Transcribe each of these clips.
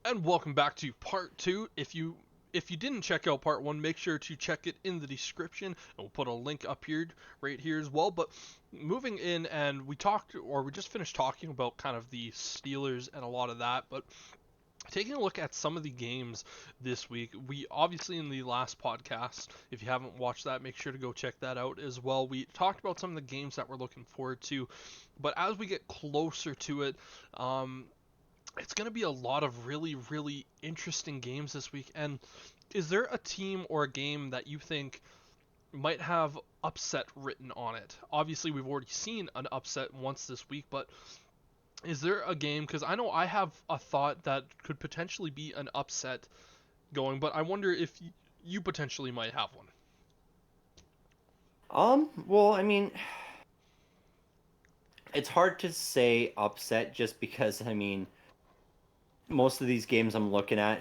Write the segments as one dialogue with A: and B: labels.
A: And welcome back to part two. If you didn't check out part one, make sure to check it in the description. And we'll put a link up here, right here as well. But moving in, and we just finished talking about kind of the Steelers and a lot of that. But taking a look at some of the games this week, we obviously in the last podcast, if you haven't watched that, make sure to go check that out as well. We talked about some of the games that we're looking forward to, but as we get closer to it, um, it's going to be a lot of really, really interesting games this week. And is there a team or a game that you think might have upset written on it? Obviously, we've already seen an upset once this week, but is there a game? Because I know I have a thought that could potentially be an upset going, but I wonder if you potentially might have one.
B: Well, I mean, it's hard to say upset just because, I mean, most of these games I'm looking at,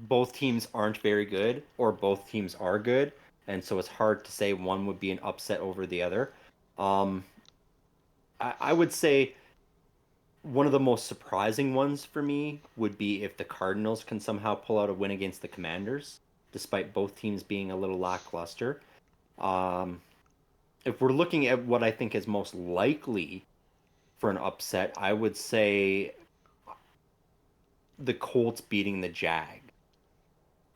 B: both teams aren't very good or both teams are good, and so it's hard to say one would be an upset over the other. Um, I would say one of the most surprising ones for me would be if the Cardinals can somehow pull out a win against the Commanders, despite both teams being a little lackluster. Um, if we're looking at what I think is most likely for an upset, I would say the Colts beating the Jag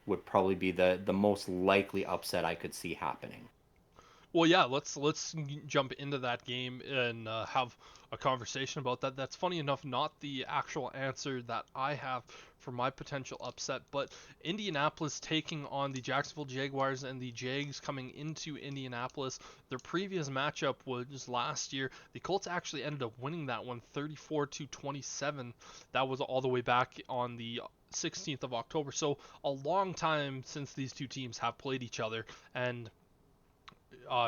B: would probably be the most likely upset I could see happening.
A: Well, yeah, let's jump into that game and have a conversation about that. That's funny enough, not the actual answer that I have for my potential upset, but Indianapolis taking on the Jacksonville Jaguars and the Jags coming into Indianapolis. Their previous matchup was last year. The Colts actually ended up winning that one 34 to 27. That was all the way back on the 16th of October. So a long time since these two teams have played each other, and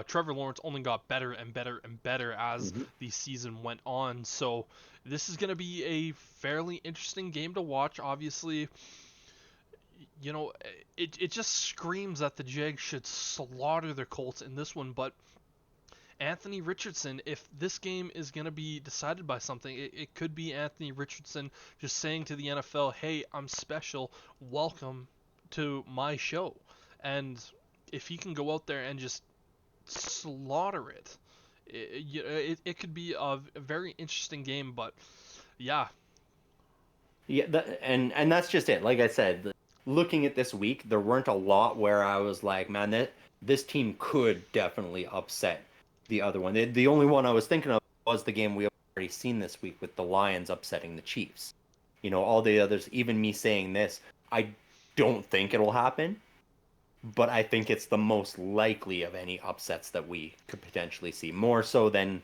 A: Trevor Lawrence only got better and better and better as
B: Mm-hmm.
A: the season went on. So this is going to be a fairly interesting game to watch. Obviously, it just screams that the Jags should slaughter the Colts in this one. But Anthony Richardson, if this game is going to be decided by something, it could be Anthony Richardson just saying to the NFL, hey, I'm special. Welcome to my show. And if he can go out there and just slaughter it. It could be a very interesting game, but yeah,
B: Yeah, and that's just it. Like I said, looking at this week, there weren't a lot where I was like, man, that this team could definitely upset the other one. The only one I was thinking of was the game we already seen this week with the Lions upsetting the Chiefs. All the others, even me saying this, I don't think it'll happen, but I think it's the most likely of any upsets that we could potentially see, more so than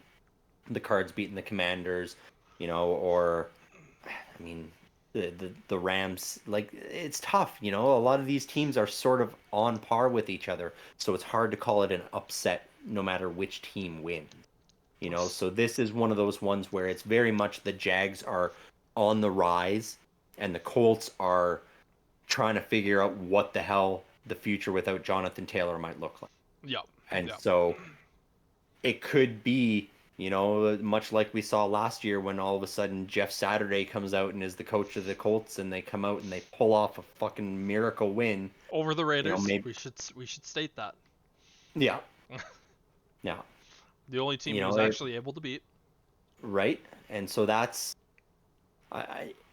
B: the Cards beating the Commanders, or I mean, the Rams. Like, it's tough. A lot of these teams are sort of on par with each other, so it's hard to call it an upset no matter which team wins. So this is one of those ones where it's very much the Jags are on the rise, and the Colts are trying to figure out what the hell the future without Jonathan Taylor might look like.
A: yeah,
B: And
A: yeah.
B: so it could be, much like we saw last year when all of a sudden Jeff Saturday comes out and is the coach of the Colts and they come out and they pull off a fucking miracle win.
A: Over the Raiders,
B: Maybe,
A: we should state that
B: yeah, yeah,
A: the only team he was
B: it,
A: actually able to beat.
B: right. And so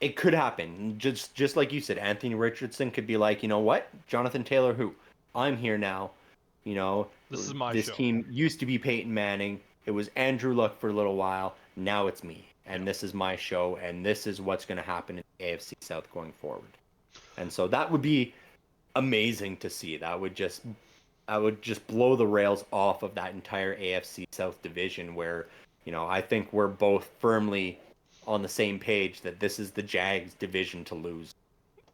B: it could happen. Just like you said, Anthony Richardson could be like, you know what, Jonathan Taylor, who I'm here now. You know,
A: This is my
B: this
A: show.
B: team used to be Peyton Manning. It was Andrew Luck for a little while. Now it's me,
A: Yeah.
B: and this is my show, and this is what's going to happen in the AFC South going forward. And so that would be amazing to see. That would just blow the rails off of that entire AFC South division where, I think we're both firmly on the same page that this is the Jags division to lose.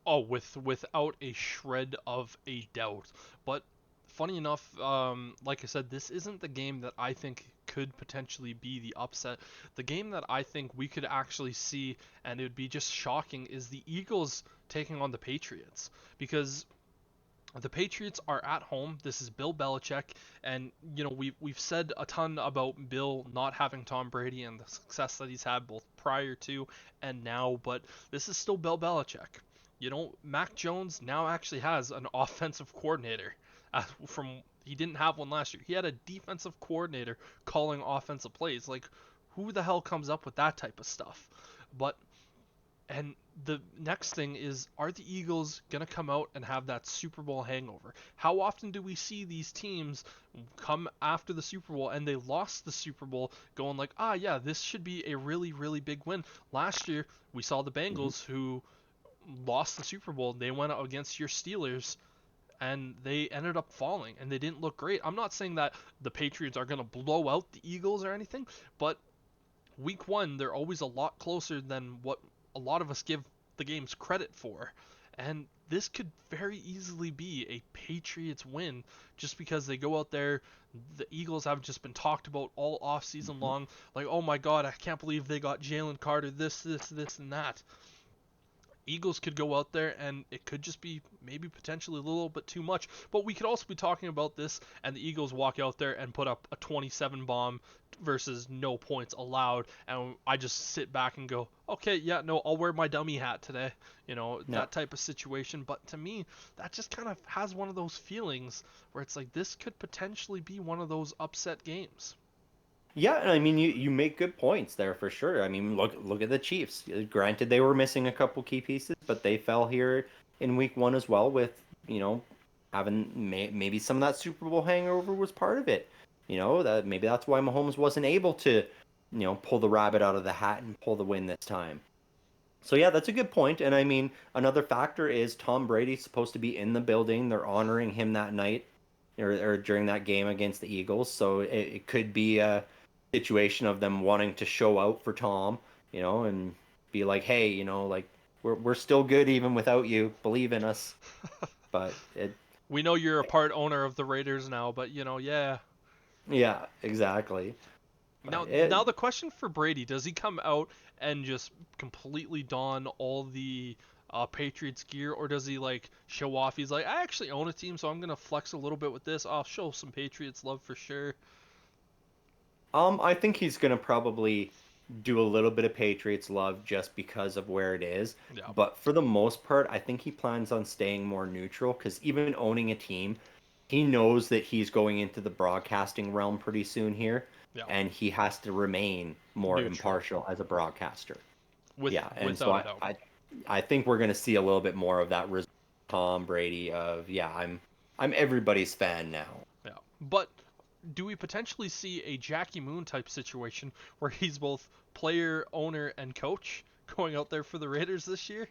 A: Oh, without a shred of a doubt. But funny enough, like I said, this isn't the game that I think could potentially be the upset. The game that I think we could actually see, and it would be just shocking, is the Eagles taking on the Patriots. Because the Patriots are at home. This is Bill Belichick, and we've said a ton about Bill not having Tom Brady and the success that he's had both prior to and now, but this is still Bill Belichick. Mac Jones now actually has an offensive coordinator. From he didn't have one last year. He had a defensive coordinator calling offensive plays. Like, who the hell comes up with that type of stuff? But and the next thing is, are the Eagles going to come out and have that Super Bowl hangover? How often do we see these teams come after the Super Bowl and they lost the Super Bowl going like, yeah, this should be a really, really big win? Last year, we saw the
B: Mhm.
A: Bengals who lost the Super Bowl. They went out against your Steelers and they ended up falling and they didn't look great. I'm not saying that the Patriots are going to blow out the Eagles or anything, but week one, they're always a lot closer than what a lot of us give the games credit for. And this could very easily be a Patriots win just because they go out there. The Eagles have just been talked about all off season
B: Mhm.
A: long. Like, oh my God, I can't believe they got Jalen Carter, this, and that. Eagles could go out there and it could just be maybe potentially a little bit too much. But we could also be talking about this and the Eagles walk out there and put up a 27 bomb versus no points allowed. And I just sit back and go, okay, yeah, no, I'll wear my dummy hat today.
B: Yeah.
A: That type of situation. But to me, that just kind of has one of those feelings where it's like this could potentially be one of those upset games.
B: Yeah, and I mean you make good points there for sure. I mean, look at the Chiefs. Granted, they were missing a couple key pieces, but they fell here in week one as well with, having maybe some of that Super Bowl hangover was part of it. That maybe that's why Mahomes wasn't able to, pull the rabbit out of the hat and pull the win this time. So yeah, that's a good point. And I mean, another factor is Tom Brady's supposed to be in the building. They're honoring him that night or during that game against the Eagles. So it could be a situation of them wanting to show out for Tom, and be like, hey, like we're still good even without you. Believe in us. But
A: We know you're a part owner of the Raiders now, but yeah.
B: yeah, exactly. But
A: Now the question for Brady: does he come out and just completely don all the Patriots gear, or does he like show off? He's like, I actually own a team, so I'm gonna flex a little bit with this. I'll show some Patriots love for sure.
B: I think he's gonna probably do a little bit of Patriots love just because of where it is.
A: Yeah,
B: But for the most part, I think he plans on staying more neutral because even owning a team, he knows that he's going into the broadcasting realm pretty soon here,
A: yeah,
B: and he has to remain more
A: neutral,
B: impartial as a broadcaster. Yeah, and so
A: without a doubt.
B: I think we're gonna see a little bit more of that Tom Brady of yeah, I'm everybody's fan now.
A: Yeah, but do we potentially see a Jackie Moon type situation where he's both player, owner, and coach going out there for the Raiders this year?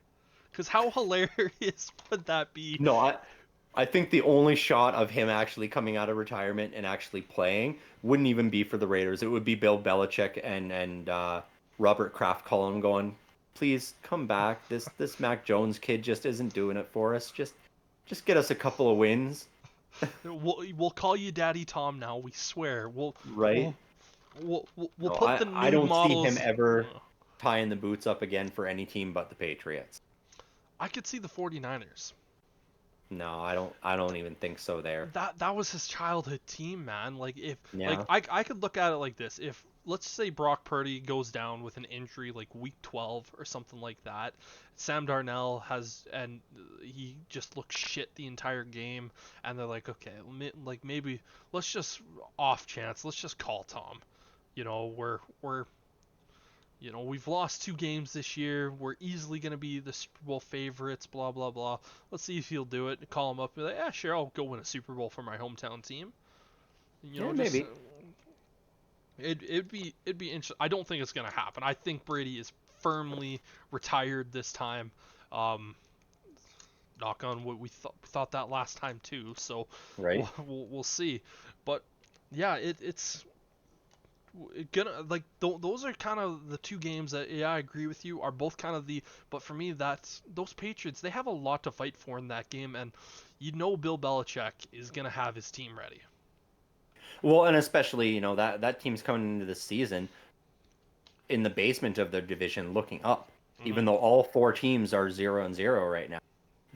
A: Because how hilarious would that be?
B: No, I think the only shot of him actually coming out of retirement and actually playing wouldn't even be for the Raiders. It would be Bill Belichick and Robert Kraft calling, going, "Please come back. This Mac Jones kid just isn't doing it for us. Just get us a couple of wins,
A: We'll call you Daddy Tom now. We swear.
B: right?"
A: We'll we'll
B: No,
A: put the
B: I
A: nude
B: don't see him
A: models.
B: ever tying the boots up again for any team but the Patriots.
A: I could see the 49ers.
B: No, I don't even think so there.
A: That was his childhood team, man. Like if like
B: Yeah.
A: I could look at it like this. If let's say Brock Purdy goes down with an injury like week 12 or something like that, Sam Darnell has and he just looks shit the entire game, and they're like, okay, like maybe let's just off chance, let's just call Tom. We're we've lost two games this year. We're easily going to be the Super Bowl favorites, blah, blah, blah. Let's see if he'll do it. Call him up. Be like, yeah, sure, I'll go win a Super Bowl for my hometown team.
B: Yeah,
A: Just
B: maybe.
A: it'd be interesting. I don't think it's going to happen. I think Brady is firmly retired this time. Um, knock on wood, we thought that last time too. So
B: Right?
A: we'll see. But yeah, it's gonna like those are kind of the two games that, yeah, I agree with you, are both kind of the, but for me, that's those Patriots, they have a lot to fight for in that game, and Bill Belichick is gonna have his team ready.
B: Well, and especially, that team's coming into the season in the basement of their division looking up.
A: Hmm.
B: Even though all four teams are 0-0 right now,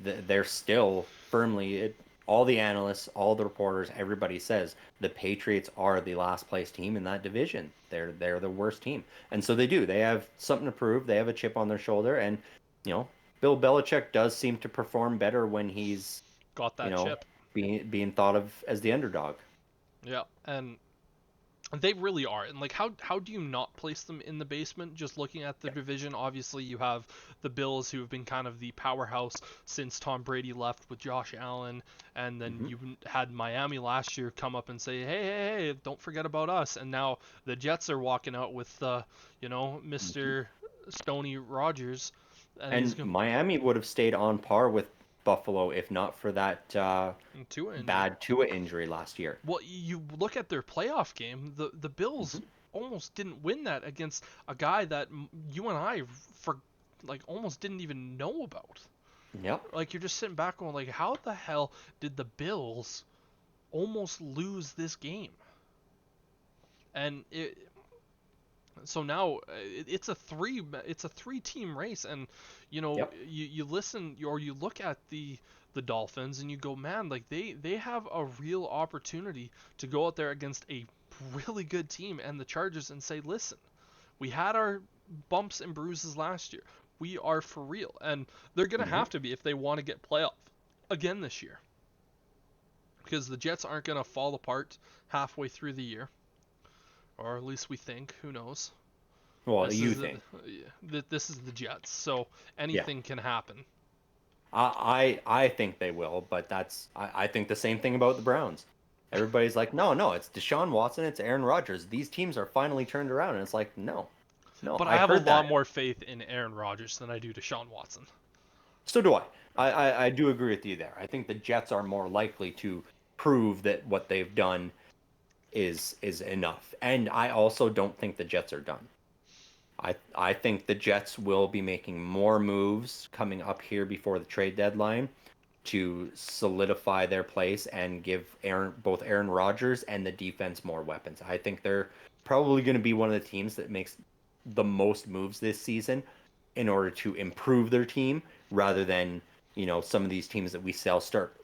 B: they're still firmly, all the analysts, all the reporters, everybody says the Patriots are the last place team in that division. They're the worst team. And so they do. They have something to prove. They have a chip on their shoulder. And, you know, Bill Belichick does seem to perform better when he's,
A: Got
B: you
A: that
B: know,
A: chip.
B: being thought of as the underdog.
A: Yeah, and they really are. And like, how do you not place them in the basement? Just looking at the division, obviously you have the Bills, who have been kind of the powerhouse since Tom Brady left with Josh Allen, and then
B: Hmm.
A: you had Miami last year come up and say, hey, don't forget about us. And now the Jets are walking out with,
B: Hmm.
A: Mr. Stony Rogers, and he's
B: And
A: going
B: Miami would have stayed on par with Buffalo if not for that
A: to an injury.
B: bad Tua injury last year.
A: Well, you look at their playoff game. The Bills
B: Hmm.
A: almost didn't win that against a guy that you and I for like almost didn't even know about.
B: Yep.
A: Like, you're just sitting back going like, how the hell did the Bills almost lose this game? And so now it's a three team race, and
B: Yep.
A: you listen or you look at the Dolphins and you go, man, like they have a real opportunity to go out there against a really good team and the Chargers and say, listen, we had our bumps and bruises last year, we are for real. And they're gonna
B: Hmm.
A: have to be if they want to get playoff again this year, because the Jets aren't gonna fall apart halfway through the year, or at least we think. Who knows?
B: Well,
A: This
B: you
A: is
B: think.
A: this is the Jets, so
B: Yeah.
A: anything can happen.
B: I think they will, but I think the same thing about the Browns. Everybody's like, no, it's Deshaun Watson, it's Aaron Rodgers. These teams are finally turned around, and it's like, no,
A: But I
B: I
A: have a
B: heard
A: lot
B: that.
A: more faith in Aaron Rodgers than I do to Deshaun Watson.
B: So do I. I do agree with you there. I think the Jets are more likely to prove that what they've done is enough. And I also don't think the Jets are done. I think the Jets will be making more moves coming up here before the trade deadline to solidify their place and give both Aaron Rodgers and the defense more weapons. I think they're probably going to be one of the teams that makes the most moves this season in order to improve their team rather than, some of these teams that we start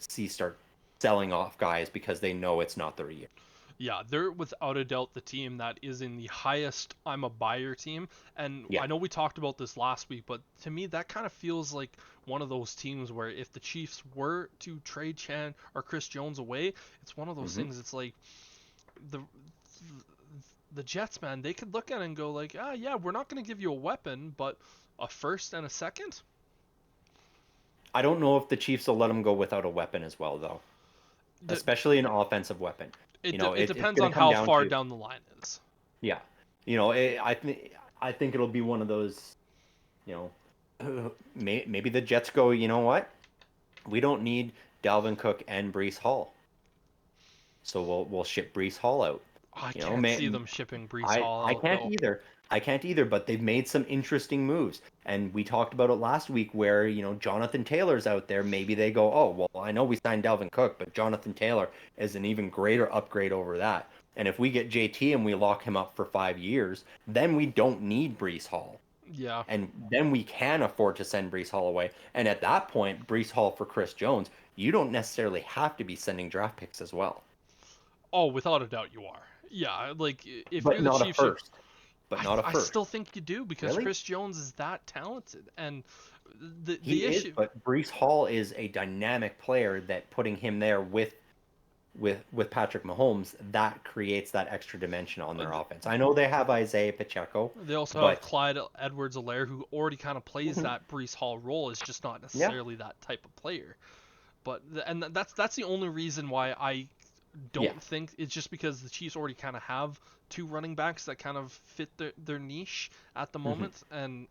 B: selling off guys because they know it's not their year.
A: Yeah, they're without a doubt the team that is in the highest I'm a buyer team. And
B: Yeah.
A: I know we talked about this last week, but to me that kind of feels like one of those teams where if the Chiefs were to trade Chan or Chris Jones away, it's one of those
B: Hmm.
A: things. It's like the the Jets, man, they could look at it and go like, ah, yeah, we're not going to give you a weapon, but a first and a second.
B: I don't know if the Chiefs will let them go without a weapon as well, though,
A: D-
B: especially an offensive weapon.
A: it
B: It's
A: depends
B: going
A: on
B: to come
A: how
B: down
A: far
B: to,
A: down the line is.
B: yeah, I think it'll be one of those, you maybe the Jets go, you know what? We don't need Dalvin Cook and Brees Hall, so we'll ship Brees Hall out.
A: I
B: You know,
A: can't see
B: man,
A: them shipping Brees Hall
B: I
A: out
B: can't
A: though.
B: either. I can't either, but they've made some interesting moves. And we talked about it last week where, Jonathan Taylor's out there. Maybe they go, oh, well, I know we signed Dalvin Cook, but Jonathan Taylor is an even greater upgrade over that. And if we get JT and we lock him up for 5 years, then we don't need Brees Hall.
A: Yeah.
B: And then we can afford to send Brees Hall away. And at that point, Brees Hall for Chris Jones, you don't necessarily have to be sending draft picks as well.
A: Oh, without a doubt you are. Yeah, like if
B: But
A: you're the
B: not a
A: Chiefs,
B: first. But not a
A: I
B: first.
A: still think you do, because
B: Really?
A: Chris Jones is that talented, and the
B: He is,
A: issue.
B: but Brees Hall is a dynamic player that putting him there with Patrick Mahomes, that creates that extra dimension on
A: uh,
B: their offense. I know they have Isaiah Pacheco,
A: They also have
B: but
A: Clyde Edwards-Helaire, who already kind of plays
B: mhm,
A: that Brees Hall role. Is just not
B: yeah.
A: necessarily that type of player. But and that's the only reason why I
B: Yeah.
A: don't think it's just because the Chiefs already kind of have two running backs that kind of fit their niche at the
B: Hmm.
A: moment, and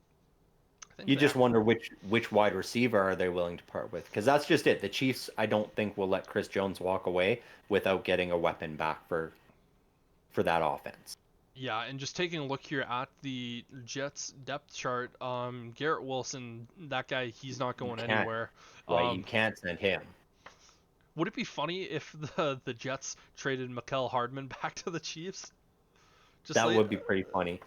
A: I think
B: You
A: they have.
B: just wonder which wide receiver are they willing to part with? Because that's just it. The Chiefs, I don't think, will let Chris Jones walk away without getting a weapon back for that offense.
A: Yeah, and just taking a look here at the Jets depth chart, Garrett Wilson, that guy, he's not
B: You
A: going
B: can't,
A: anywhere.
B: right? You
A: Um,
B: can't send him.
A: would it be funny if the Jets traded Mikael Hardman back to the Chiefs? Just
B: That
A: like
B: would be pretty funny.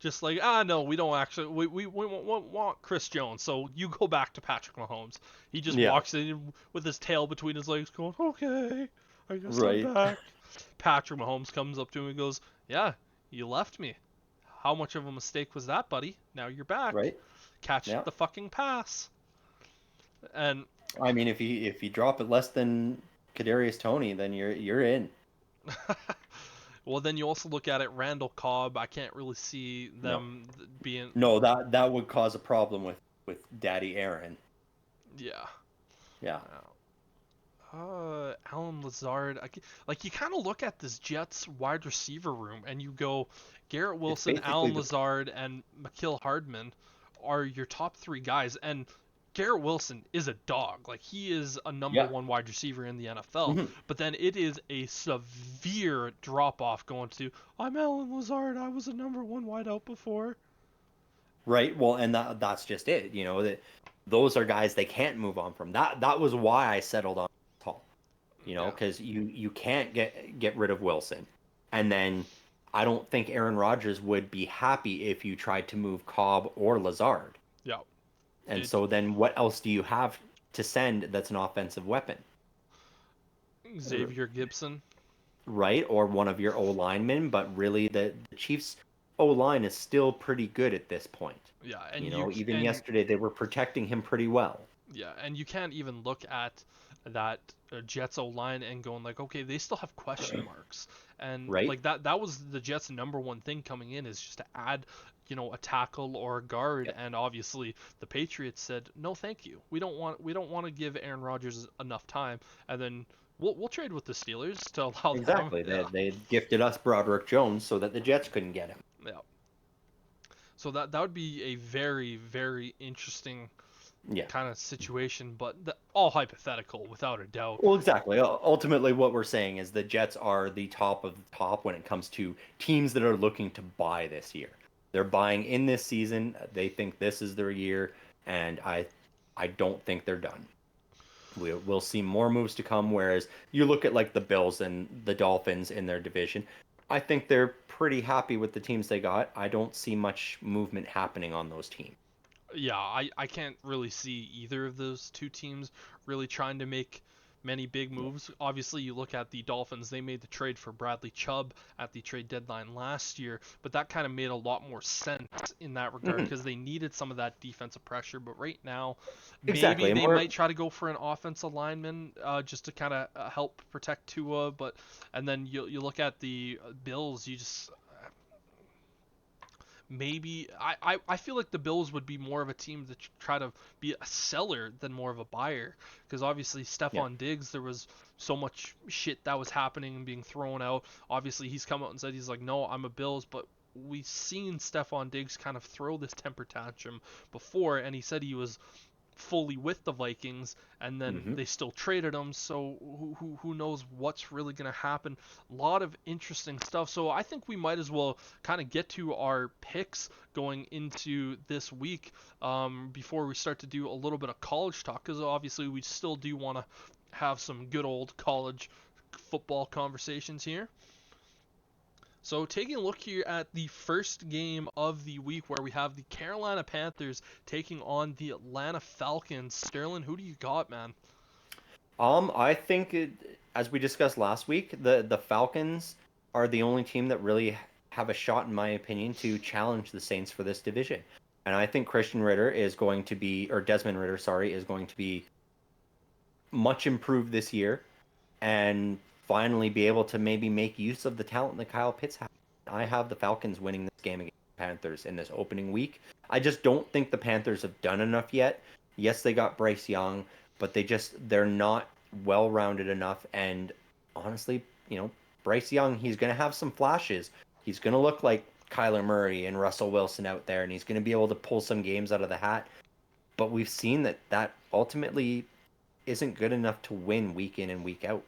A: no, we don't actually we want Chris Jones, so you go back to Patrick Mahomes. He just
B: Yeah.
A: walks in with his tail between his legs, going, "Okay, I guess I'm
B: Right.
A: back." Patrick Mahomes comes up to him and goes, "Yeah, you left me. How much of a mistake was that, buddy? Now you're back.
B: Right.
A: Catch
B: Yeah.
A: the fucking pass." And
B: I mean, if you drop it less than Kadarius Toney, then you're in.
A: well, then you also look at it, Randall Cobb. I can't really see
B: No,
A: them being.
B: no, that would cause a problem with Daddy Aaron.
A: Yeah.
B: Yeah,
A: Alan Lazard. Like you kind of look at this Jets wide receiver room and you go, Garrett
B: it's
A: Wilson,
B: basically
A: Alan
B: the
A: Lazard, and Mekhi Hardman are your top three guys. And Garrett Wilson is a dog. Like he is a number
B: yeah.
A: one wide receiver in the NFL.
B: Mhm.
A: But then it is a severe drop off going to, I'm Alan Lazard. I was a number one wideout before.
B: Right. Well, and that's just it. That those are guys they can't move on from. That was why I settled on Hall.
A: Yeah.
B: Because you can't get rid of Wilson, and then I don't think Aaron Rodgers would be happy if you tried to move Cobb or Lazard.
A: Yeah.
B: And
A: It,
B: so then what else do you have to send that's an offensive weapon?
A: Xavier Gibson.
B: Right? Or one of your O linemen, but really the Chiefs O line is still pretty good at this point.
A: Yeah, and you
B: Even
A: and
B: yesterday they were protecting him pretty well.
A: Yeah, and you can't even look at that Jets O line and going like, okay, they still have question marks, and
B: Right?
A: like that was the Jets' number one thing coming in is just to add, a tackle or a guard,
B: Yep.
A: and obviously the Patriots said no, thank you, we don't want to give Aaron Rodgers enough time, and then we'll trade with the Steelers to allow them,
B: Exactly.
A: yeah,
B: They gifted us Broderick Jones so that the Jets couldn't get him.
A: yeah. So that would be a very very interesting
B: Yeah.
A: kind of situation, but all hypothetical without a doubt.
B: Well, exactly. Ultimately, what we're saying is the Jets are the top of the top when it comes to teams that are looking to buy this year. They're buying in this season. They think this is their year, and I don't think they're done. We'll see more moves to come. Whereas you look at like the Bills and the Dolphins in their division, I think they're pretty happy with the teams they got. I don't see much movement happening on those teams.
A: Yeah, I can't really see either of those two teams really trying to make many big moves. Obviously, you look at the Dolphins, they made the trade for Bradley Chubb at the trade deadline last year, but that kind of made a lot more sense in that regard
B: Mhm.
A: because they needed some of that defensive pressure. But right now, maybe
B: Exactly, and
A: they
B: we're
A: might try to go for an offensive lineman just to kind of help protect Tua. But and then you look at the Bills, you just maybe I feel like the Bills would be more of a team to try to be a seller than more of a buyer because obviously
B: yeah.
A: Stephon Diggs, there was so much shit that was happening and being thrown out. Obviously he's come out and said he's like, no, I'm a Bills, but we've seen Stephon Diggs kind of throw this temper tantrum before, and he said he was fully with the Vikings, and then
B: Hmm.
A: they still traded him. So who knows what's really going to happen? A lot of interesting stuff. So I think we might as well kind of get to our picks going into this week before we start to do a little bit of college talk, because obviously we still do want to have some good old college football conversations here. So taking a look here at the first game of the week where we have the Carolina Panthers taking on the Atlanta Falcons. Sterling, who do you got, man?
B: I think as we discussed last week, the Falcons are the only team that really have a shot, in my opinion, to challenge the Saints for this division. And I think Christian Ritter is going to be, or Desmond Ritter, sorry, is going to be much improved this year and finally be able to maybe make use of the talent that Kyle Pitts has. I have the Falcons winning this game against the Panthers in this opening week. I just don't think the Panthers have done enough yet. Yes, they got Bryce Young, but they're not well rounded enough. And honestly, Bryce Young, he's going to have some flashes. He's going to look like Kyler Murray and Russell Wilson out there, and he's going to be able to pull some games out of the hat. But we've seen that ultimately isn't good enough to win week in and week out.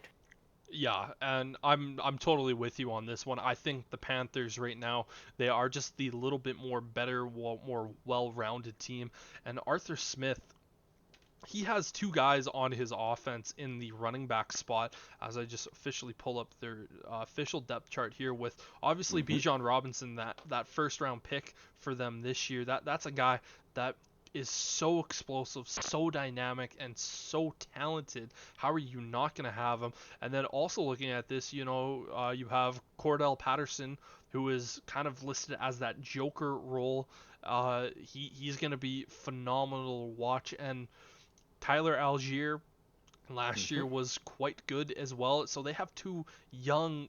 A: Yeah, and I'm totally with you on this one. I think the Panthers right now, they are just the little bit more better, more well-rounded team. And Arthur Smith, he has two guys on his offense in the running back spot, as I just officially pull up their official depth chart here, with obviously
B: Hmm.
A: Bijan Robinson, that first round pick for them this year. That's a guy that is so explosive, so dynamic, and so talented. How are you not going to have him? And then also looking at this, you have Cordell Patterson, who is kind of listed as that Joker role. He's going to be phenomenal to watch. And Tyler Algier last year was quite good as well. So they have two young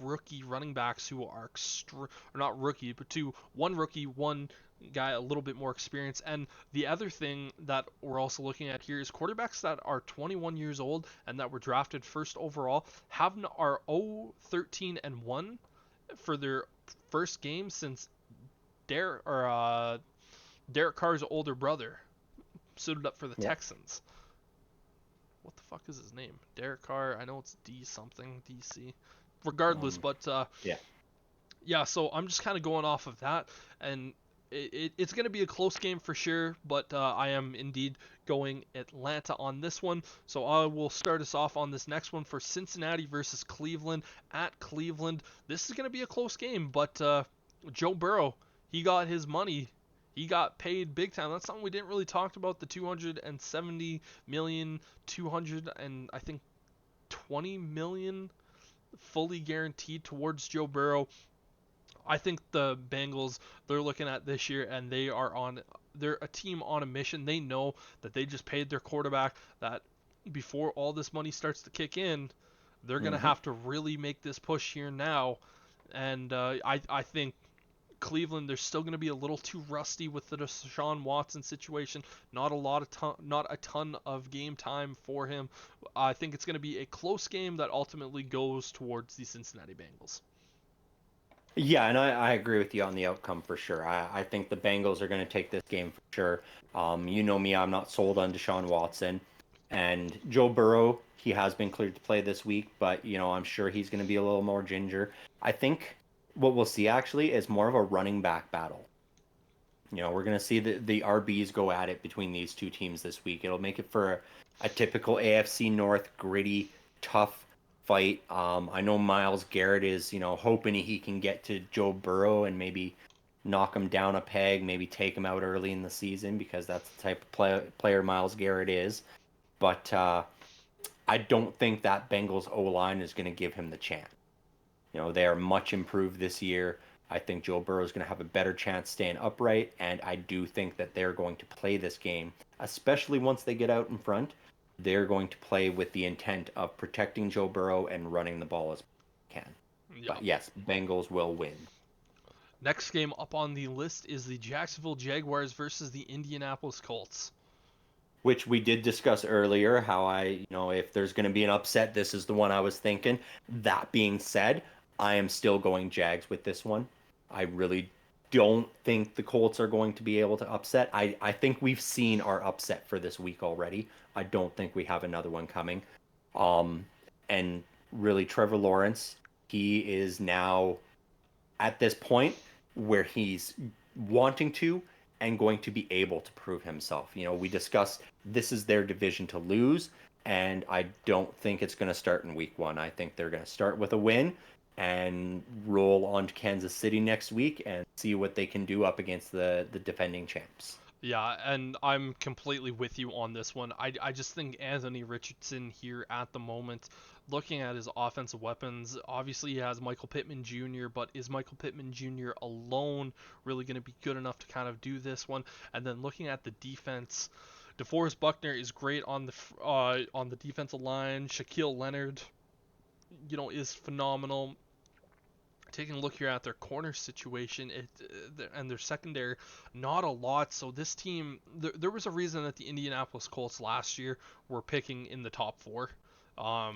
A: rookie running backs who are or not rookie, but one rookie, one guy a little bit more experienced. And the other thing that we're also looking at here is quarterbacks that are 21 years old and that were drafted first overall are 0-13-1 for their first game since Derek Carr's older brother suited up for the Texans. What the fuck is his name? Derek Carr. I know it's D something, DC. Regardless, but yeah. So I'm just kind of going off of that, and it's going to be a close game for sure. But I am indeed going Atlanta on this one. So I will start us off on this next one for Cincinnati versus Cleveland at Cleveland. This is going to be a close game, but Joe Burrow, he got his money. He got paid big time. That's something we didn't really talk about. The 270 million, 200 and I think 20 million fully guaranteed towards Joe Burrow. I think the Bengals, they're looking at this year and they're a team on a mission. They know that they just paid their quarterback, that before all this money starts to kick in, they're going to have to really make this push here now. And I think Cleveland, they're still going to be a little too rusty with the Deshaun Watson situation. Not a ton of game time for him. I think it's going to be a close game that ultimately goes towards the Cincinnati Bengals.
B: Yeah, and I agree with you on the outcome for sure. I think the Bengals are going to take this game for sure. You know me, I'm not sold on Deshaun Watson. And Joe Burrow, he has been cleared to play this week, but, I'm sure he's going to be a little more ginger. I think what we'll see actually is more of a running back battle. We're going to see the RBs go at it between these two teams this week. It'll make it for a typical AFC North gritty, tough fight. I know Myles Garrett is, hoping he can get to Joe Burrow and maybe knock him down a peg, maybe take him out early in the season because that's the type of player Myles Garrett is. But I don't think that Bengals O-line is going to give him the chance. They are much improved this year. I think Joe Burrow is going to have a better chance staying upright, and I do think that they're going to play this game, especially once they get out in front. They're going to play with the intent of protecting Joe Burrow and running the ball as they can. Yep. But yes, Bengals will win.
A: Next game up on the list is the Jacksonville Jaguars versus the Indianapolis Colts.
B: Which we did discuss earlier, how if there's going to be an upset, this is the one I was thinking. That being said, I am still going Jags with this one. I really don't think the Colts are going to be able to upset. I think we've seen our upset for this week already. I don't think we have another one coming. And really, Trevor Lawrence, he is now at this point where he's wanting to and going to be able to prove himself. We discussed this is their division to lose, and I don't think it's going to start in week one. I think they're going to start with a win and roll on to Kansas City next week and see what they can do up against the defending champs.
A: Yeah, and I'm completely with you on this one. I just think Anthony Richardson here at the moment, looking at his offensive weapons, obviously he has Michael Pittman Jr., but is Michael Pittman Jr. alone really going to be good enough to kind of do this one? And then looking at the defense, DeForest Buckner is great on the defensive line. Shaquille Leonard, is phenomenal. Taking a look here at their corner situation and their secondary, not a lot. So this team, there was a reason that the Indianapolis Colts last year were picking in the top 4. There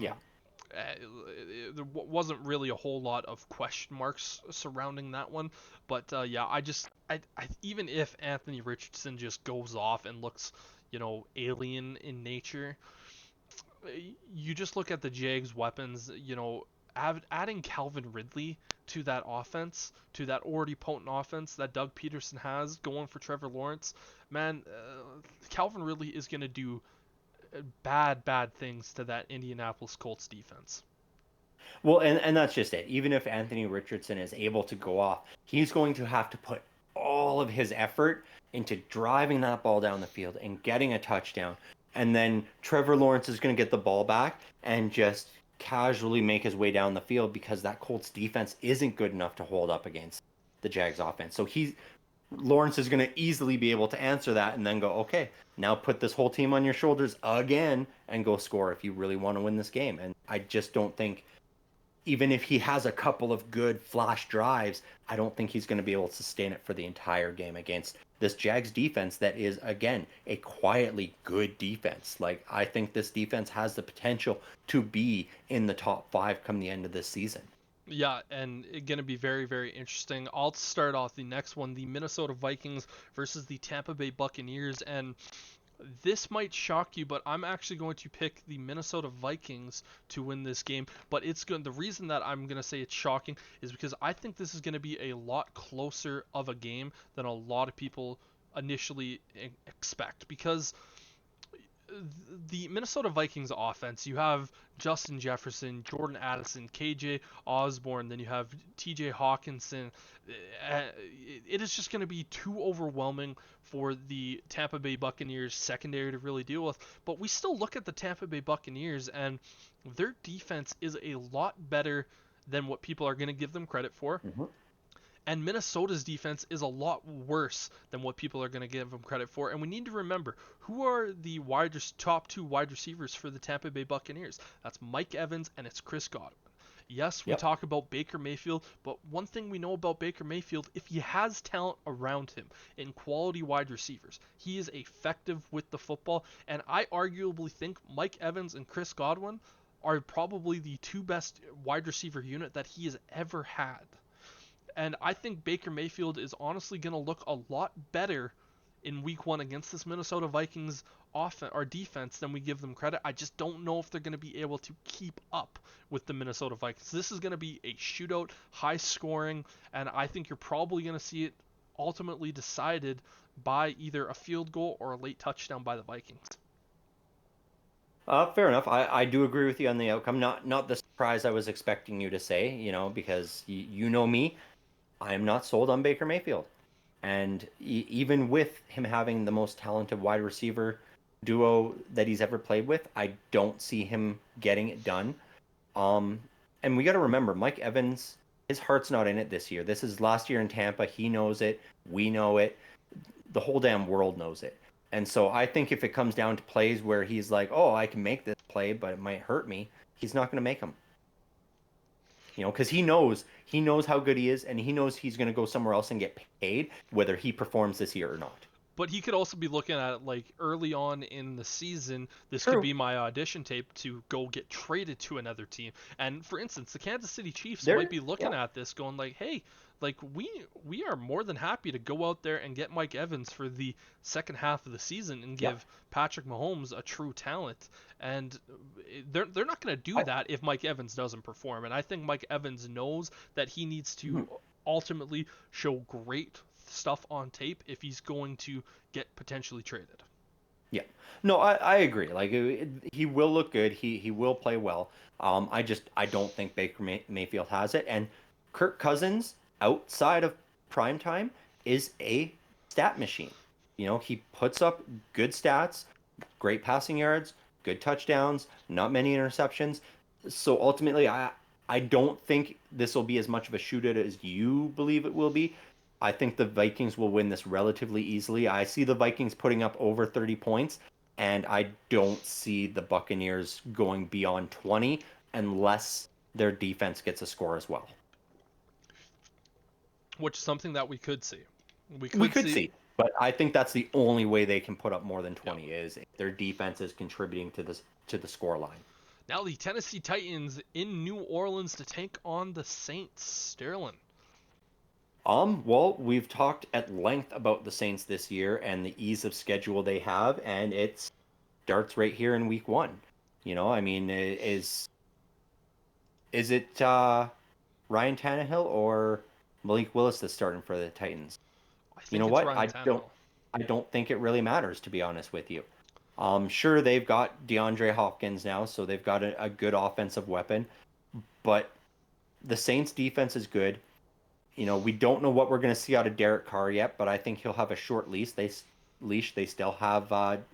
A: wasn't really a whole lot of question marks surrounding that one. But I even if Anthony Richardson just goes off and looks, alien in nature, you just look at the Jags' weapons, adding Calvin Ridley to that offense, to that already potent offense that Doug Peterson has going for Trevor Lawrence, man, Calvin Ridley is going to do bad things to that Indianapolis Colts defense.
B: Well, and that's just it. Even if Anthony Richardson is able to go off, he's going to have to put all of his effort into driving that ball down the field and getting a touchdown. And then Trevor Lawrence is going to get the ball back and just casually make his way down the field because that Colts defense isn't good enough to hold up against the Jags offense. So Lawrence is going to easily be able to answer that and then go, okay, now put this whole team on your shoulders again and go score if you really want to win this game. And I just don't think, even if he has a couple of good flash drives, I don't think he's going to be able to sustain it for the entire game against this Jags defense that is, again, a quietly good defense. Like, I think this defense has the potential to be in the top 5 come the end of this season.
A: Yeah, and it's going to be very, very interesting. I'll start off the next one, the Minnesota Vikings versus the Tampa Bay Buccaneers. And this might shock you, but I'm actually going to pick the Minnesota Vikings to win this game. But it's good. The reason that I'm going to say it's shocking is because I think this is going to be a lot closer of a game than a lot of people initially expect. Because the Minnesota Vikings offense, you have Justin Jefferson, Jordan Addison, KJ Osborne, then you have TJ Hawkinson. It is just going to be too overwhelming for the Tampa Bay Buccaneers secondary to really deal with. But we still look at the Tampa Bay Buccaneers, and their defense is a lot better than what people are going to give them credit for.
B: Mm-hmm.
A: And Minnesota's defense is a lot worse than what people are going to give them credit for. And we need to remember, who are the top 2 wide receivers for the Tampa Bay Buccaneers? That's Mike Evans and it's Chris Godwin. Yes, we talk about Baker Mayfield, but one thing we know about Baker Mayfield, if he has talent around him in quality wide receivers, he is effective with the football. And I arguably think Mike Evans and Chris Godwin are probably the 2 best wide receiver unit that he has ever had. And I think Baker Mayfield is honestly going to look a lot better in week 1 against this Minnesota Vikings offense or defense than we give them credit. I just don't know if they're going to be able to keep up with the Minnesota Vikings. This is going to be a shootout, high scoring, and I think you're probably going to see it ultimately decided by either a field goal or a late touchdown by the Vikings.
B: Fair enough. I do agree with you on the outcome. Not the surprise I was expecting you to say, because you know me. I am not sold on Baker Mayfield. And even with him having the most talented wide receiver duo that he's ever played with, I don't see him getting it done. And we got to remember, Mike Evans, his heart's not in it this year. This is last year in Tampa. He knows it. We know it. The whole damn world knows it. And so I think if it comes down to plays where he's like, oh, I can make this play, but it might hurt me, he's not going to make them. Because he knows how good he is, and he knows he's going to go somewhere else and get paid, whether he performs this year or not.
A: But he could also be looking at it like early on in the season, this
B: True.
A: could be my audition tape to go get traded to another team. And for instance, the Kansas City Chiefs might be looking at this going like, hey, like we are more than happy to go out there and get Mike Evans for the second half of the season and give Patrick Mahomes a true talent. And they're not going to do that if Mike Evans doesn't perform. And I think Mike Evans knows that he needs to ultimately show great stuff on tape if he's going to get potentially traded.
B: Yeah. No, I agree. Like, he will look good. He will play well. I don't think Baker Mayfield has it. And Kirk Cousins, outside of primetime, is a stat machine. He puts up good stats, great passing yards, good touchdowns, not many interceptions. So ultimately, I don't think this will be as much of a shootout as you believe it will be. I think the Vikings will win this relatively easily. I see the Vikings putting up over 30 points, and I don't see the Buccaneers going beyond 20 unless their defense gets a score as well.
A: Which is something that we could see.
B: We could see. But I think that's the only way they can put up more than 20 is if their defense is contributing to the score line.
A: Now the Tennessee Titans in New Orleans to take on the Saints. Sterling.
B: Well, we've talked at length about the Saints this year and the ease of schedule they have, and it starts right here in week 1. I mean, is it Ryan Tannehill or Malik Willis that's starting for the Titans?
A: You know what? I
B: don't think it really matters, to be honest with you. Sure, they've got DeAndre Hopkins now, so they've got a good offensive weapon, but the Saints defense is good. We don't know what we're going to see out of Derek Carr yet, but I think he'll have a short leash. They still have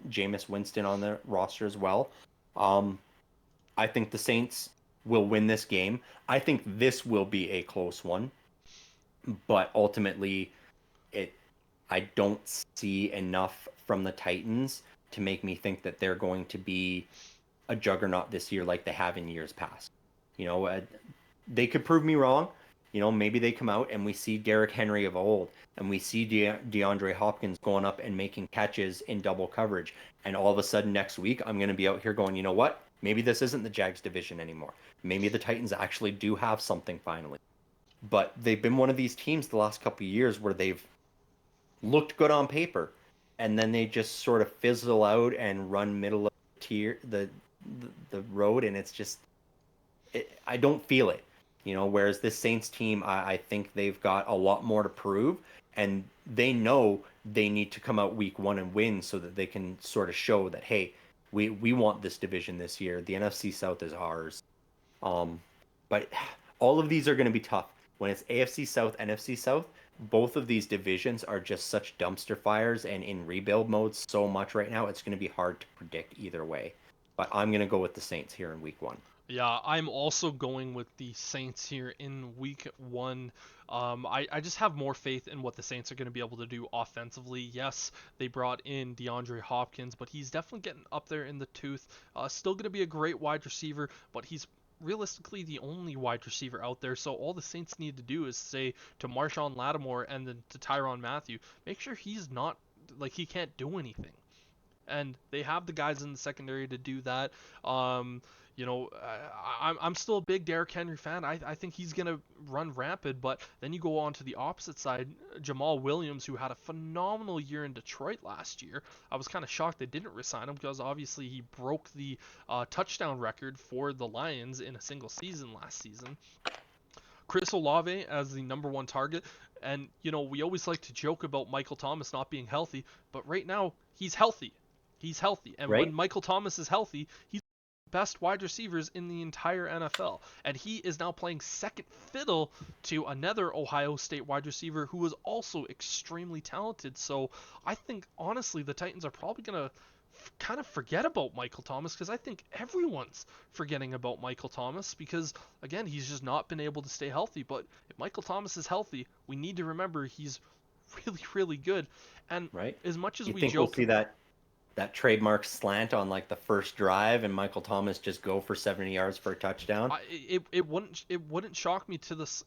B: Jameis Winston on the roster as well. I think the Saints will win this game. I think this will be a close one, but ultimately, I don't see enough from the Titans to make me think that they're going to be a juggernaut this year like they have in years past. You know, they could prove me wrong. You know, maybe they come out and we see Derrick Henry of old, and we see DeAndre Hopkins going up and making catches in double coverage. And all of a sudden next week, I'm going to be out here going, you know what? Maybe this isn't the Jags division anymore. Maybe the Titans actually do have something finally. But they've been one of these teams the last couple of years where they've looked good on paper, and then they just sort of fizzle out and run middle of the road, and it's just I don't feel it. You know, whereas this Saints team, I think they've got a lot more to prove, and they know they need to come out week one and win so that they can sort of show that, hey, we want this division this year. The NFC South is ours. Um, but all of these are going to be tough. When it's AFC South, NFC South, both of these divisions are just such dumpster fires and in rebuild mode so much right now, it's going to be hard to predict either way. But I'm going to go with the Saints here in week one.
A: Yeah, I'm also going with the Saints here in week one. I just have more faith in what the Saints are going to be able to do offensively. Yes, they brought in DeAndre Hopkins, but he's definitely getting up there in the tooth. Still going to be a great wide receiver, but he's realistically the only wide receiver out there. So all the Saints need to do is say to Marshawn Lattimore and then to Tyrann Mathieu, make sure he's not, like, he can't do anything. And they have the guys in the secondary to do that. I'm still a big Derrick Henry fan. I think he's gonna run rampant. But then you go on to the opposite side, Jamal Williams, who had a phenomenal year in Detroit last year. I was kind of shocked they didn't resign him because obviously he broke the touchdown record for the Lions in a single season last season. Chris Olave as the number one target. And, we always like to joke about Michael Thomas not being healthy, but right now he's healthy. He's healthy. And when
B: Right?
A: Michael Thomas is healthy, he's the best wide receivers in the entire NFL. And he is now playing second fiddle to another Ohio State wide receiver who is also extremely talented. So I think, honestly, the Titans are probably going to kind of forget about Michael Thomas because I think everyone's forgetting about Michael Thomas because, again, he's just not been able to stay healthy. But if Michael Thomas is healthy, we need to remember he's really, really good. And
B: Right?
A: as much as
B: You
A: we
B: think we'll
A: joke,
B: see that trademark slant on like the first drive and Michael Thomas just go for 70 yards for a touchdown?
A: it wouldn't shock me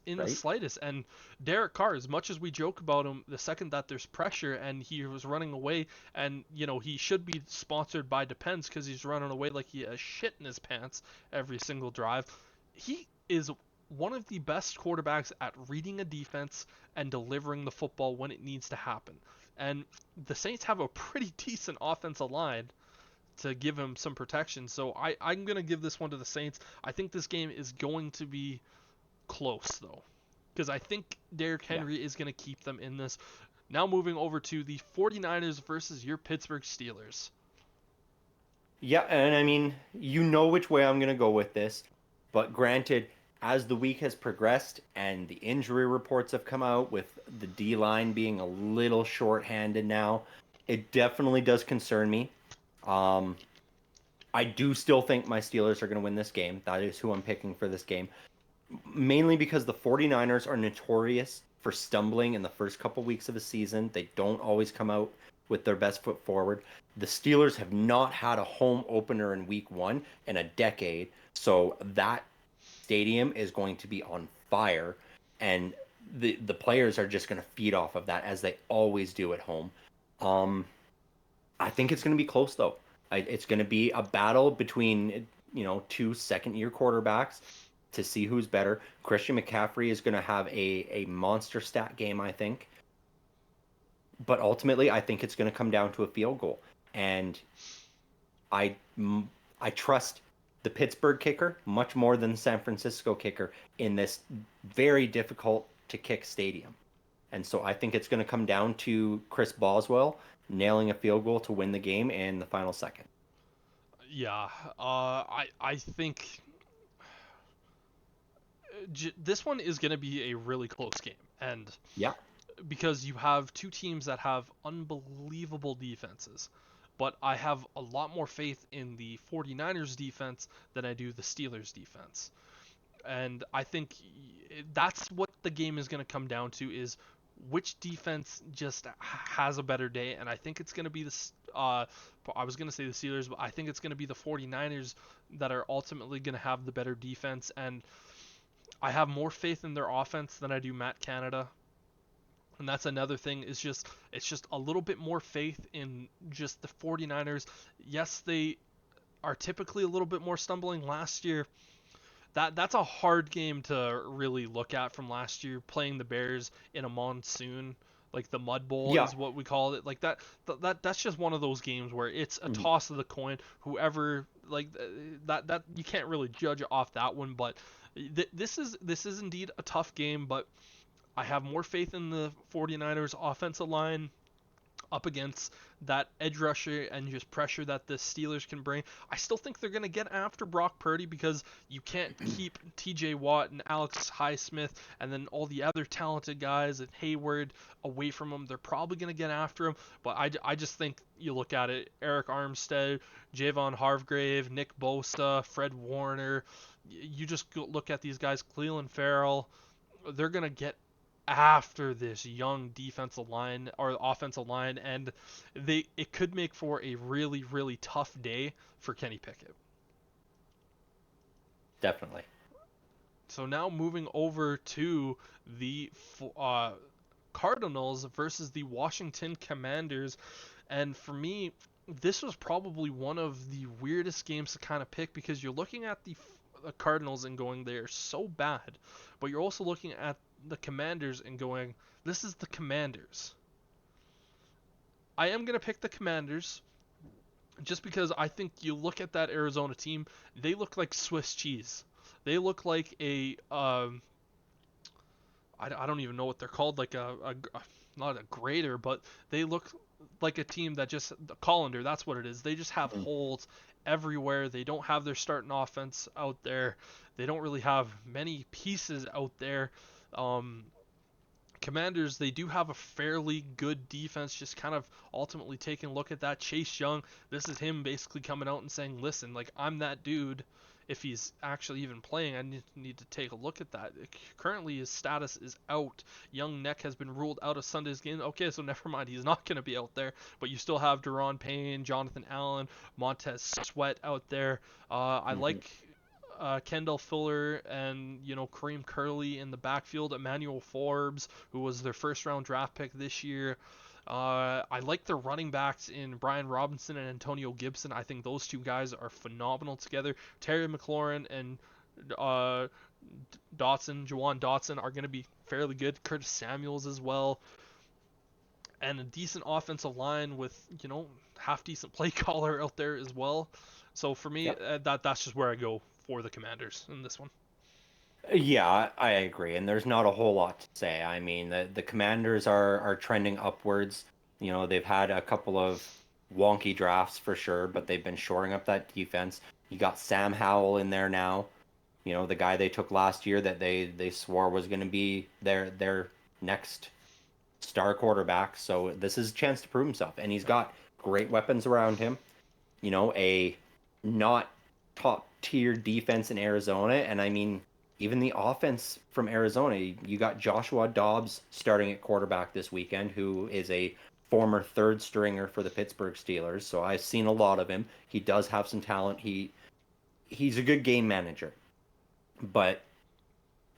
A: in the
B: Right?
A: slightest. And Derek Carr, as much as we joke about him, the second that there's pressure and he was running away, and he should be sponsored by Depends because he's running away like he has shit in his pants every single drive. He is one of the best quarterbacks at reading a defense and delivering the football when it needs to happen. And the Saints have a pretty decent offensive line to give him some protection. So I'm going to give this one to the Saints. I think this game is going to be close, though, because I think Derrick
B: Yeah.
A: Henry is going to keep them in this. Now moving over to the 49ers versus your Pittsburgh Steelers.
B: Yeah, and I mean, you know which way I'm going to go with this. But granted, as the week has progressed and the injury reports have come out with the D line being a little short-handed now, it definitely does concern me. Um, I do still think my Steelers are going to win this game. That is who I'm picking for this game. Mainly because the 49ers are notorious for stumbling in the first couple weeks of a season. They don't always come out with their best foot forward. The Steelers have not had a home opener in week one in a decade. So that stadium is going to be on fire. And the players are just going to feed off of that as they always do at home. Um, I think it's going to be close though. It's going to be a battle between two second-year quarterbacks to see who's better. Christian McCaffrey is going to have a monster stat game, I think. But ultimately, I think it's going to come down to a field goal. And I I trust the Pittsburgh kicker much more than the San Francisco kicker in this very difficult to kick stadium. And so I think it's going to come down to Chris Boswell nailing a field goal to win the game in the final second.
A: Yeah, I think this one is going to be a really close game, and
B: Yeah.
A: because you have two teams that have unbelievable defenses. But I have a lot more faith in the 49ers defense than I do the Steelers defense. And I think that's what the game is going to come down to is which defense just has a better day, and I think it's going to be this. I was going to say the Steelers, but I think it's going to be the 49ers that are ultimately going to have the better defense, and I have more faith in their offense than I do Matt Canada. And that's another thing is just it's just a little bit more faith in just the 49ers. Yes, they are typically a little bit more stumbling last year. That's a hard game to really look at from last year playing the Bears in a monsoon. Like the Mud Bowl
B: Yeah.
A: is what we call it. Like that's just one of those games where it's a
B: Mhm.
A: toss of the coin. Whoever like that you can't really judge off that one, but this is indeed a tough game, but I have more faith in the 49ers offensive line up against that edge rusher and just pressure that the Steelers can bring. I still think they're going to get after Brock Purdy because you can't keep TJ Watt and Alex Highsmith and then all the other talented guys and Hayward away from him. They're probably going to get after him, but I just think you look at it, Eric Armstead, Javon Hargrave, Nick Bosa, Fred Warner, you just look at these guys, Cleveland Farrell, they're going to get after this young defensive line or offensive line, and it could make for a really really tough day for Kenny Pickett.
B: Definitely.
A: So now moving over to the Cardinals versus the Washington Commanders, and for me, this was probably one of the weirdest games to kind of pick because you're looking at the Cardinals and going they're so bad, but you're also looking at the Commanders and going this is the Commanders. I am gonna pick the Commanders just because I think you look at that Arizona team, they look like Swiss cheese. They look like I don't even know what they're called, like a not a grater, but they look like a team that just the colander. That's what it is. They just have
B: Mhm.
A: holes everywhere. They don't have their starting offense out there. They don't really have many pieces out there. Um, Commanders, they do have a fairly good defense, just kind of ultimately taking a look at that. Chase Young, this is him basically coming out and saying, listen, like, I'm that dude. If he's actually even playing, I need to take a look at that. Currently, his status is out. Young Neck has been ruled out of Sunday's game. Okay, so never mind. He's not going to be out there. But you still have Deron Payne, Jonathan Allen, Montez Sweat out there. I
B: Mhm.
A: like Kendall Fuller and Kareem Curley in the backfield. Emmanuel Forbes, who was their first round draft pick this year. I like the running backs in Brian Robinson and Antonio Gibson. I think those two guys are phenomenal together. Terry McLaurin and uh, Juwan Dotson are going to be fairly good. Curtis Samuels as well, and a decent offensive line with half decent play caller out there as well. So for me,
B: Yep.
A: that's just where I go for the Commanders in this one.
B: Yeah, I agree, and there's not a whole lot to say. I mean, the Commanders are trending upwards. You know, they've had a couple of wonky drafts for sure, but they've been shoring up that defense. You got Sam Howell in there now. You know, the guy they took last year that they swore was going to be their next star quarterback. So this is a chance to prove himself, and he's got great weapons around him. You know, a not top tier defense in Arizona. And I mean, even the offense from Arizona, you got Joshua Dobbs starting at quarterback this weekend, who is a former third stringer for the Pittsburgh Steelers. So I've seen a lot of him. He does have some talent. He's a good game manager, but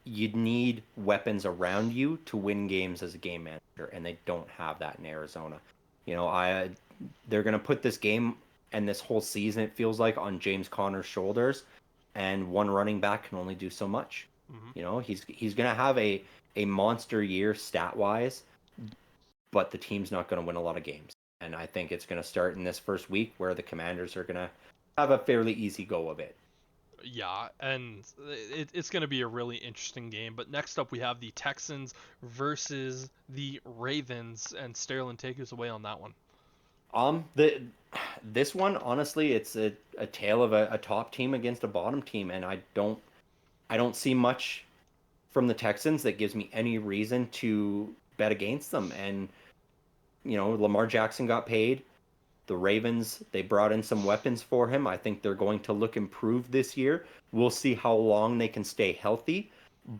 B: you'd need weapons around you to win games as a game manager, and they don't have that in Arizona. You know, I they're gonna put this game and this whole season it feels like on James Conner's shoulders, and one running back can only do so much.
A: Hmm.
B: You know, he's gonna have a monster year stat wise, but the team's not gonna win a lot of games. And I think it's gonna start in this first week where the Commanders are gonna have a fairly easy go of it.
A: Yeah, and it's going to be a really interesting game. But next up, we have the Texans versus the Ravens, and Sterling, take us away on that one.
B: The this one honestly, it's a tale of a top team against a bottom team, and I don't see much from the Texans that gives me any reason to bet against them. And you know, Lamar Jackson got paid. The Ravens, they brought in some weapons for him. I think they're going to look improved this year. We'll see how long they can stay healthy,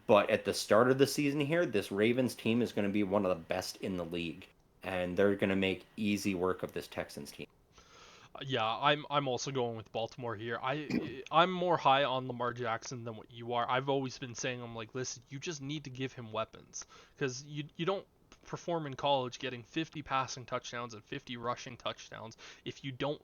B: But at the start of the season here, this Ravens team is going to be one of the best in the league, and they're going to make easy work of this Texans team.
A: Yeah, I'm also going with Baltimore here. I'm more high on Lamar Jackson than what you are. I've always been saying, I'm like, listen, you just need to give him weapons, because you don't perform in college getting 50 passing touchdowns and 50 rushing touchdowns if you don't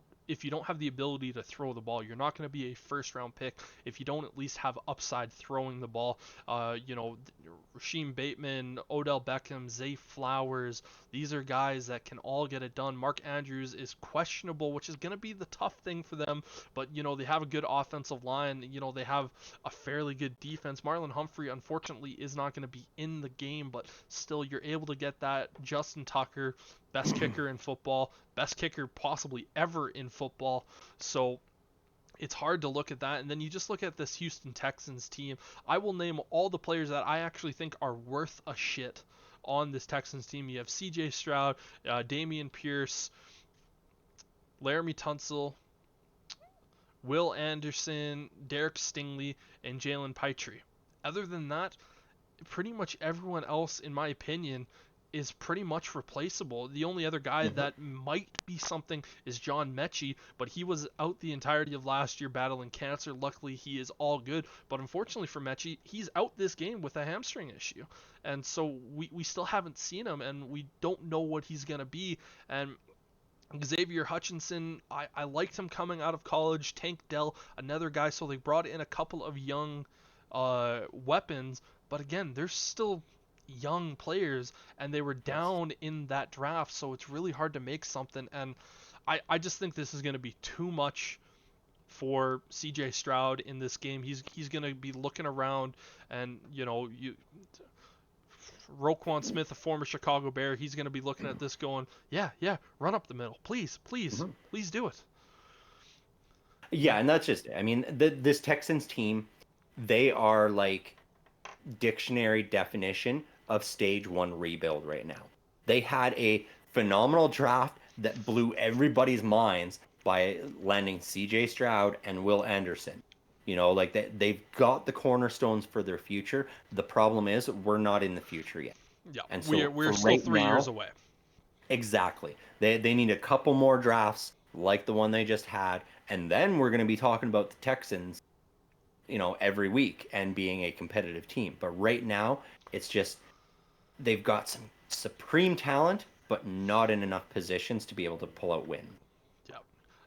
A: have the ability to throw the ball. You're not going to be a first round pick if you don't at least have upside throwing the ball. Rasheem Bateman, Odell Beckham, Zay Flowers, these are guys that can all get it done. Mark Andrews is questionable, which is going to be the tough thing for them, but they have a good offensive line. They have a fairly good defense. Marlon Humphrey, unfortunately, is not going to be in the game, but still, you're able to get that. Justin Tucker, best kicker in football, best kicker possibly ever in football. So it's hard to look at that. And then you just look at this Houston Texans team. I will name all the players that I actually think are worth a shit on this Texans team. You have CJ Stroud, Damian Pierce, Laramie Tunsil, Will Anderson, Derek Stingley, and Jalen Pitre. Other than that, pretty much everyone else, in my opinion, is pretty much replaceable. The only other guy that might be something is John Mechie, but he was out the entirety of last year battling cancer. Luckily, he is all good, but unfortunately for Mechie, he's out this game with a hamstring issue. And so we still haven't seen him, and we don't know what he's going to be. And Xavier Hutchinson, I liked him coming out of college. Tank Dell, another guy, so they brought in a couple of young weapons, but again, they're still young players, and they were down in that draft, so it's really hard to make something. And I just think this is going to be too much for CJ Stroud in this game. He's going to be looking around, and Roquan Smith, a former Chicago Bear, he's going to be looking at this going, yeah, run up the middle, please, please do it.
B: Yeah, and that's just it. I mean, this Texans team, they are like dictionary definition of stage one rebuild right now. They had a phenomenal draft that blew everybody's minds by landing CJ Stroud and Will Anderson. Like they've got the cornerstones for their future. The problem is we're not in the future yet.
A: Yeah,
B: And so
A: we're
B: for
A: still
B: right
A: 3 years
B: now,
A: away.
B: exactly. They need a couple more drafts like the one they just had, and then we're going to be talking about the Texans, every week and being a competitive team. But right now, it's just they've got some supreme talent, but not in enough positions to be able to pull out win.
A: Yeah.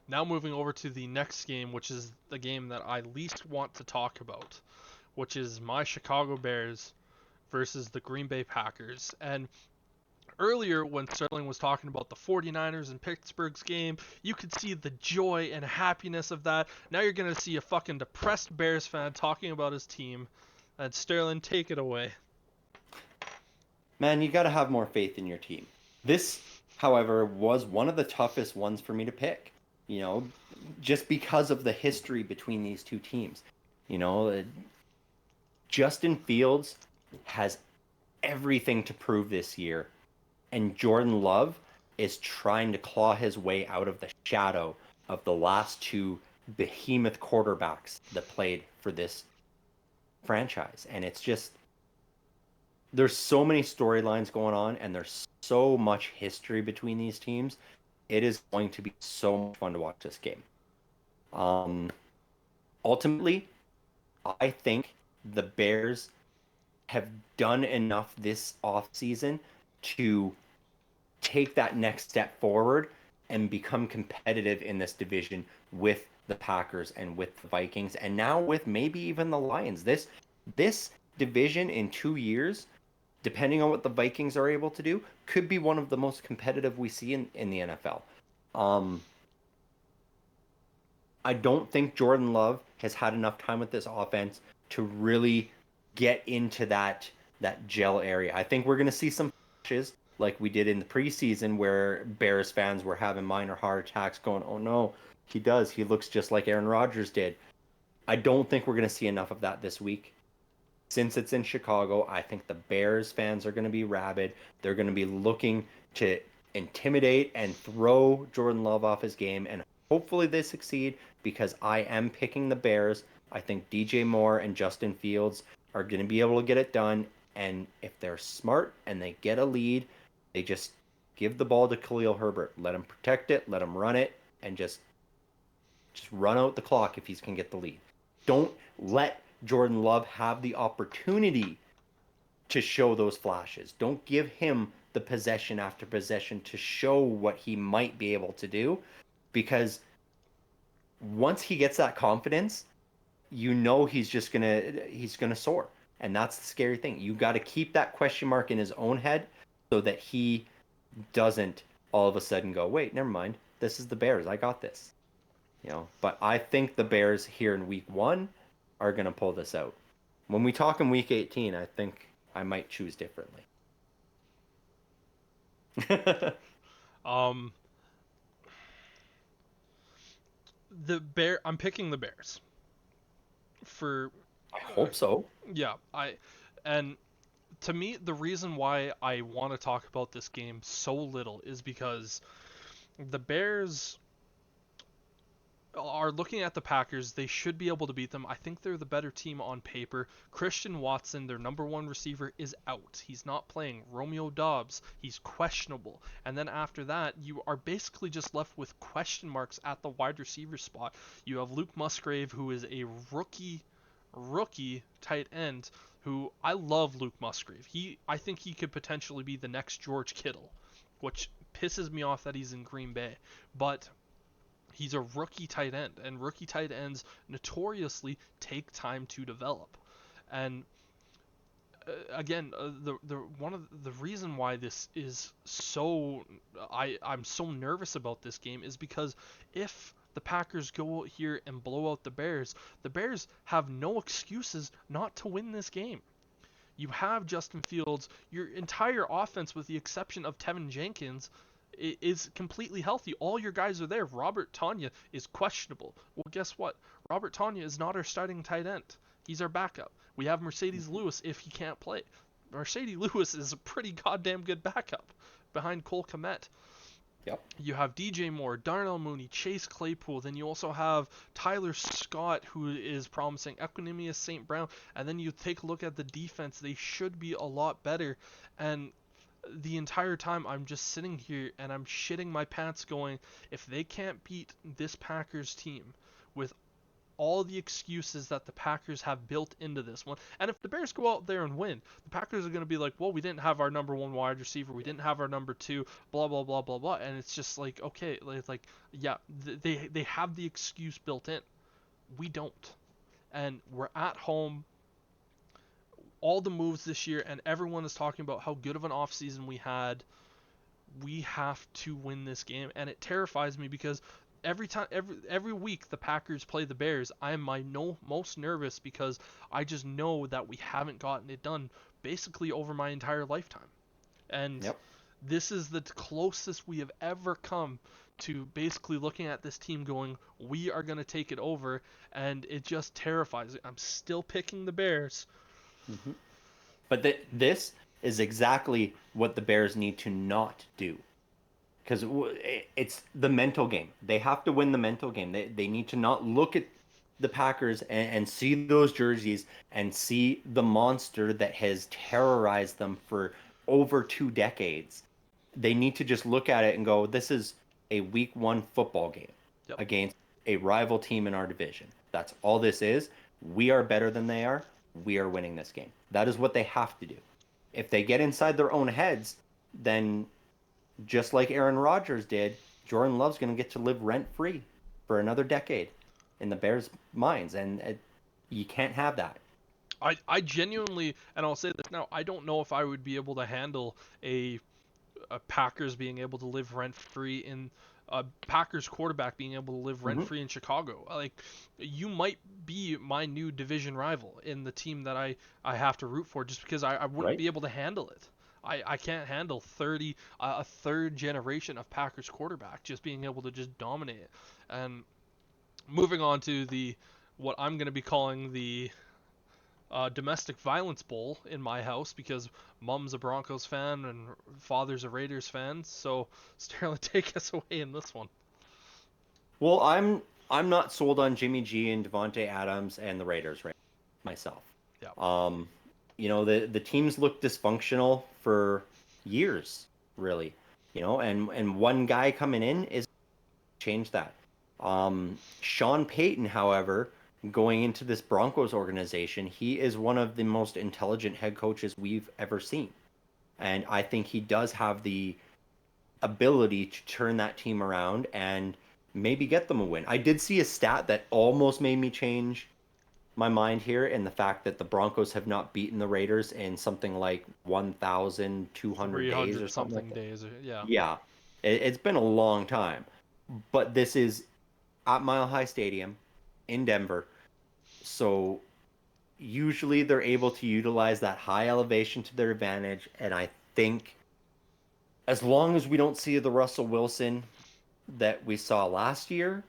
A: Now moving over to the next game, which is the game that I least want to talk about, which is my Chicago Bears versus the Green Bay Packers. And earlier when Sterling was talking about the 49ers and Pittsburgh's game, you could see the joy and happiness of that. Now you're going to see a fucking depressed Bears fan talking about his team. And Sterling, take it away.
B: Man, you got to have more faith in your team. This, however, was one of the toughest ones for me to pick, just because of the history between these two teams. Justin Fields has everything to prove this year, and Jordan Love is trying to claw his way out of the shadow of the last two behemoth quarterbacks that played for this franchise. And it's just, there's so many storylines going on, and there's so much history between these teams. It is going to be so much fun to watch this game. Ultimately, I think the Bears have done enough this offseason to take that next step forward and become competitive in this division with the Packers and with the Vikings, and now with maybe even the Lions. This division in 2 years, depending on what the Vikings are able to do, could be one of the most competitive we see in the NFL. I don't think Jordan Love has had enough time with this offense to really get into that gel area. I think we're going to see some flashes like we did in the preseason where Bears fans were having minor heart attacks going, oh no, he looks just like Aaron Rodgers did. I don't think we're going to see enough of that this week. Since it's in Chicago, I think the Bears fans are going to be rabid. They're going to be looking to intimidate and throw Jordan Love off his game, and hopefully they succeed because I am picking the Bears. I think DJ Moore and Justin Fields are going to be able to get it done. And if they're smart and they get a lead, they just give the ball to Khalil Herbert. Let him protect it, let him run it, and just run out the clock if he can get the lead. Don't let Jordan Love have the opportunity to show those flashes. Don't give him the possession after possession to show what he might be able to do, because once he gets that confidence, you know he's gonna soar. And that's the scary thing. You got to keep that question mark in his own head so that he doesn't all of a sudden go, wait, never mind. This is the Bears. I got this. But I think the Bears here in week 1 are going to pull this out. When we talk in week 18, I think I might choose differently.
A: I'm picking the Bears.
B: I hope so.
A: Yeah, and to me, the reason why I want to talk about this game so little is because the Bears are looking at the Packers. They should be able to beat them. I think they're the better team on paper. Christian Watson, their number 1 receiver, is out. He's not playing. Romeo Doubs, he's questionable. And then after that, you are basically just left with question marks at the wide receiver spot. You have Luke Musgrave, who is a rookie tight end, who I love. Luke Musgrave. I think he could potentially be the next George Kittle, which pisses me off that he's in Green Bay. But he's a rookie tight end, and rookie tight ends notoriously take time to develop. And again, the reason why this is so I'm so nervous about this game is because if the Packers go out here and blow out the Bears have no excuses not to win this game. You have Justin Fields, your entire offense with the exception of Tevin Jenkins is completely healthy. All your guys are there. Robert Tonyan is questionable. Well, guess what? Robert Tonyan is not our starting tight end. He's our backup. We have Mercedes Lewis if he can't play. Mercedes Lewis is a pretty goddamn good backup behind Cole Kmet.
B: Yep.
A: You have DJ Moore, Darnell Mooney, Chase Claypool. Then you also have Tyler Scott, who is promising, Equanimous St. Brown. And then you take a look at the defense. They should be a lot better. And the entire time I'm just sitting here and I'm shitting my pants going, if they can't beat this Packers team with all the excuses that the Packers have built into this one, and if the Bears go out there and win, the Packers are going to be like, well, we didn't have our number 1 wide receiver, we didn't have our number 2, blah blah blah blah blah, and it's just like, okay, like yeah, they have the excuse built in. We don't. And we're at home. All the moves this year, and everyone is talking about how good of an offseason we had. We have to win this game, and it terrifies me because every week the Packers play the Bears, I am most nervous because I just know that we haven't gotten it done basically over my entire lifetime. And
B: Yep.
A: This is the closest we have ever come to basically looking at this team going, we are going to take it over, and it just terrifies me. I'm still picking the Bears.
B: Mm-hmm. But this is exactly what the Bears need to not do. Because it's the mental game. They have to win the mental game. They need to not look at the Packers and see those jerseys and see the monster that has terrorized them for over 2 decades. They need to just look at it and go, this is a week 1 football game against a rival team in our division. That's all this is. We are better than they are. We are winning this game. That is what they have to do. If they get inside their own heads, then just like Aaron Rodgers did, Jordan Love's going to get to live rent-free for another decade in the Bears' minds, and you can't have that.
A: I genuinely, and I'll say this now, I don't know if I would be able to handle a Packers being able to live rent-free in a Packers quarterback being able to live rent-free in Chicago. Like, you might be my new division rival in the team that I have to root for, just because I wouldn't be able to handle it. I can't handle a third generation of Packers quarterback just being able to just dominate it. And moving on to what I'm going to be calling the domestic violence bowl in my house, because mom's a Broncos fan and father's a Raiders fan. So Sterling, take us away in this one.
B: Well, I'm not sold on Jimmy G and Devontae Adams and the Raiders right myself.
A: Yeah.
B: The teams look dysfunctional for years, really. And one guy coming in is change that. Sean Payton, however, going into this Broncos organization, he is one of the most intelligent head coaches we've ever seen. And I think he does have the ability to turn that team around and maybe get them a win. I did see a stat that almost made me change my mind here in the fact that the Broncos have not beaten the Raiders in something like 1,200 days or
A: 300
B: something like
A: something
B: that.
A: days. Yeah.
B: Yeah, it's been a long time. But this is at Mile High Stadium in Denver. So usually they're able to utilize that high elevation to their advantage. And I think as long as we don't see the Russell Wilson that we saw last year,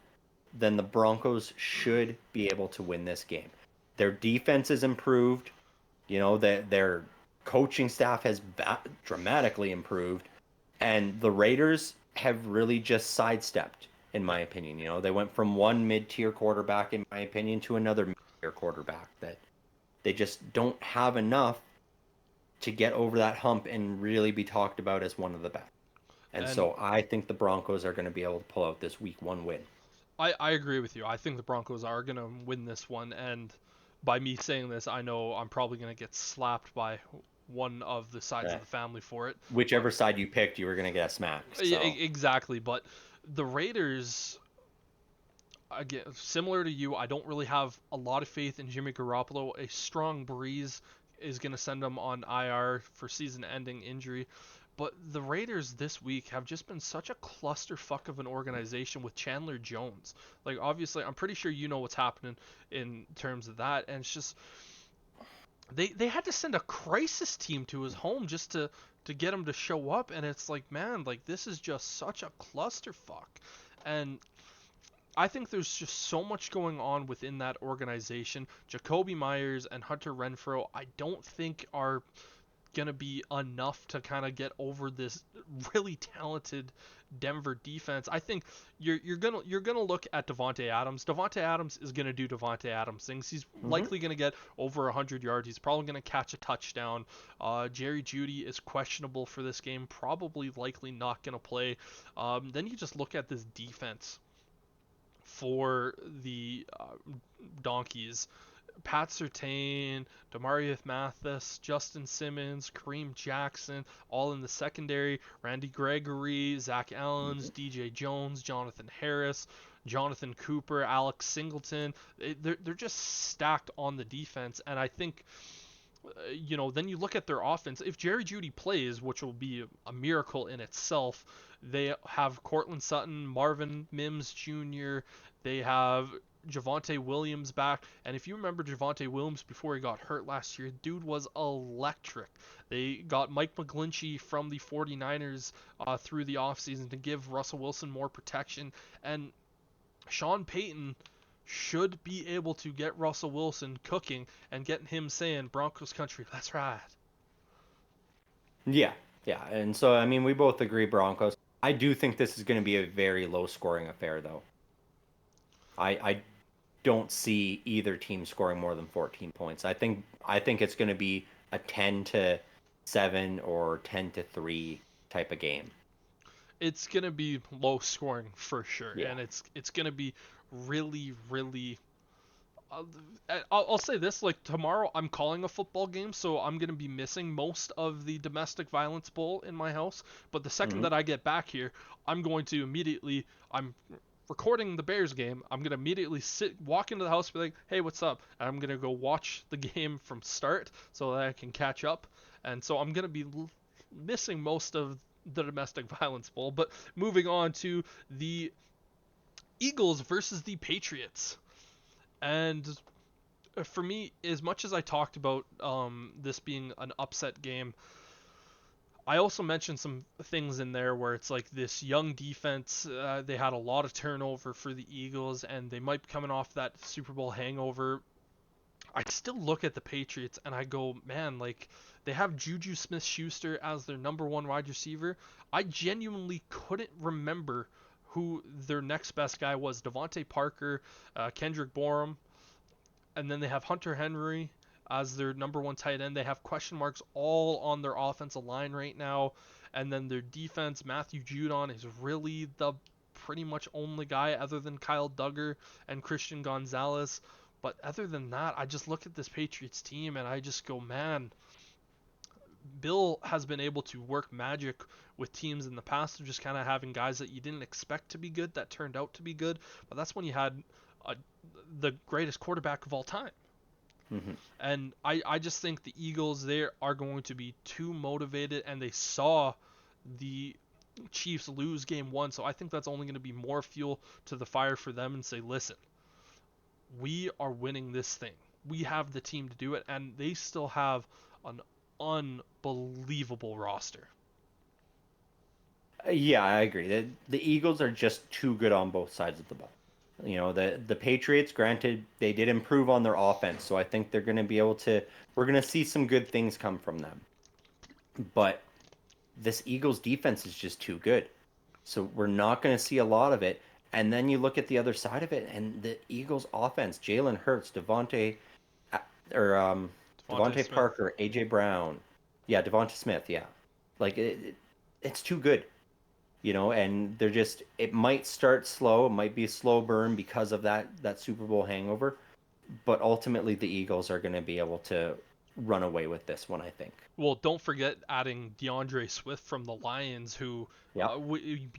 B: then the Broncos should be able to win this game. Their defense is improved. That their coaching staff has dramatically improved, and the Raiders have really just sidestepped, in
A: Yeah.
B: my opinion. They went from one mid-tier quarterback, in my opinion, to another mid-tier quarterback that they just don't have enough to get over that hump and really be talked about as one of the best. And
A: And
B: so I think the Broncos are going to be able to pull out this week one win.
A: I agree with you. I think the Broncos are going to win this one. And by me saying this, I know I'm probably going to get slapped by one of the sides
B: Uh,
A: of the family for it. But
B: Whichever side you picked, you were going to get smacked. So
A: exactly. But the Raiders, again, similar to you, I don't really have a lot of faith in Jimmy Garoppolo. A strong breeze is going to send him on IR for season-ending injury. But the Raiders this week have just been such a clusterfuck of an organization with Chandler Jones. Like, obviously, I'm pretty sure you know what's happening in terms of that, and it's just they had to send a crisis team to his home just to get him to show up, and it's like, man, like this is just such a clusterfuck. And I think there's just so much going on within that organization. Jacoby Myers and Hunter Renfrow, I don't think are gonna be enough to kind of get over this really talented Denver defense. I think you're gonna look at Devonte Adams. Devonte Adams is gonna do Devonte Adams things. He's
B: mm-hmm.
A: likely gonna get over 100 yards. He's probably gonna catch a touchdown. Jerry Jeudy is questionable for this game. Probably likely not gonna play. Then you just look at this defense for the Donkeys. Pat Surtain, Demarius Mathis, Justin Simmons, Kareem Jackson, all in the secondary. Randy Gregory, Zach Allens, DJ Jones, Jonathan Harris, Jonathan Cooper, Alex Singleton. They're just stacked on the defense, and I think then you look at their offense. If Jerry Jeudy plays, which will be a miracle in itself, they have Cortland Sutton, Marvin Mims Jr., they have Javonte Williams back. And if you remember Javonte Williams before he got hurt last year, dude was electric. They got Mike McGlinchey from the 49ers through the offseason to give Russell Wilson more protection. And Sean Payton should be able to get Russell Wilson cooking and get him saying, Broncos country, let's ride.
B: Yeah, yeah. And so, I mean, we both agree Broncos. I do think this is going to be a very low scoring affair, though. I don't see either team scoring more than 14 points. I think it's going to be a 10-7 or 10-3 type of game.
A: It's going to be low scoring for sure.
B: Yeah.
A: And it's going to be really, really I'll say this, like tomorrow I'm calling a football game, so I'm going to be missing most of the domestic violence bowl in my house, but the second
B: Mm-hmm.
A: that I get back here, I'm recording the Bears game. I'm going to immediately walk into the house, be like, "Hey, what's up?" And I'm going to go watch the game from start so that I can catch up. And so I'm going to be missing most of the domestic violence bowl, but moving on to the Eagles versus the Patriots. And for me, as much as I talked about this being an upset game, I also mentioned some things in there where it's like this young defense. They had a lot of turnover for the Eagles, and they might be coming off that Super Bowl hangover. I still look at the Patriots and I go, man, like they have Juju Smith-Schuster as their number one wide receiver. I genuinely couldn't remember who their next best guy was. Devontae Parker, Kendrick Bourne, and then they have Hunter Henry. as their number one tight end. They have question marks all on their offensive line right now. And then their defense, Matthew Judon is really the pretty much only guy other than Kyle Duggar and Christian Gonzalez. But other than that, I just look at this Patriots team and I just go, man, Bill has been able to work magic with teams in the past of just kind of having guys that you didn't expect to be good that turned out to be good. But that's when you had uh, the greatest quarterback of all time.
B: Mm-hmm.
A: And I just think the Eagles, they are going to be too motivated, and they saw the Chiefs lose game one. So I think that's only going to be more fuel to the fire for them and say, listen, we are winning this thing. We have the team to do it, and they still have an unbelievable roster.
B: Yeah, I agree. The Eagles are just too good on both sides of the ball. You know, the Patriots, granted, they did improve on their offense, so I think they're going to be able to. We're going to see some good things come from them. But this Eagles defense is just too good, so we're not going to see a lot of it. And then you look at the other side of it, and the Eagles offense: Jalen Hurts,
A: Devontae
B: Devontae
A: Smith.
B: Parker, AJ Brown, yeah, Devonta Smith, yeah, like it's too good. You know, and they're just, it might start slow, it might be a slow burn because of that Super Bowl hangover, but ultimately the Eagles are going to be able to run away with this one, I think.
A: Well, don't forget adding DeAndre Swift from the Lions, who
B: Yep.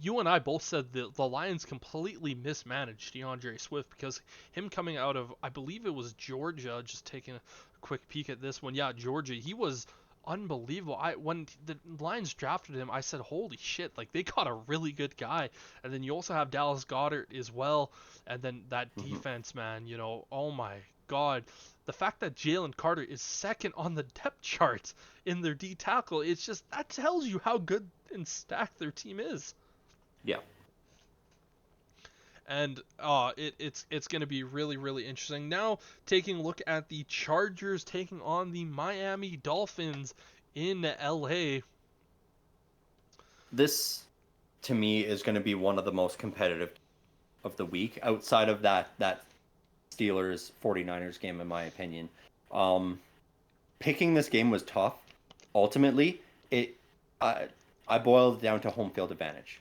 A: you and I both said that the Lions completely mismanaged DeAndre Swift because him coming out of, I believe it was Georgia, just taking a quick peek at this one. Yeah, Georgia, he was unbelievable. When the Lions drafted him, I said, holy shit, like they got a really good guy. And then you also have Dallas Goedert as well, and then that
B: Hmm.
A: defense, man, oh my God. The fact that Jalen Carter is second on the depth chart in their D tackle, it's just that tells you how good and stacked their team is.
B: Yeah.
A: And it's going to be really, really interesting. Now, taking a look at the Chargers taking on the Miami Dolphins in LA.
B: This, to me, is going to be one of the most competitive of the week outside of that Steelers 49ers game, in my opinion. Um, Picking this game was tough. Ultimately, I, I boiled it down to home field advantage.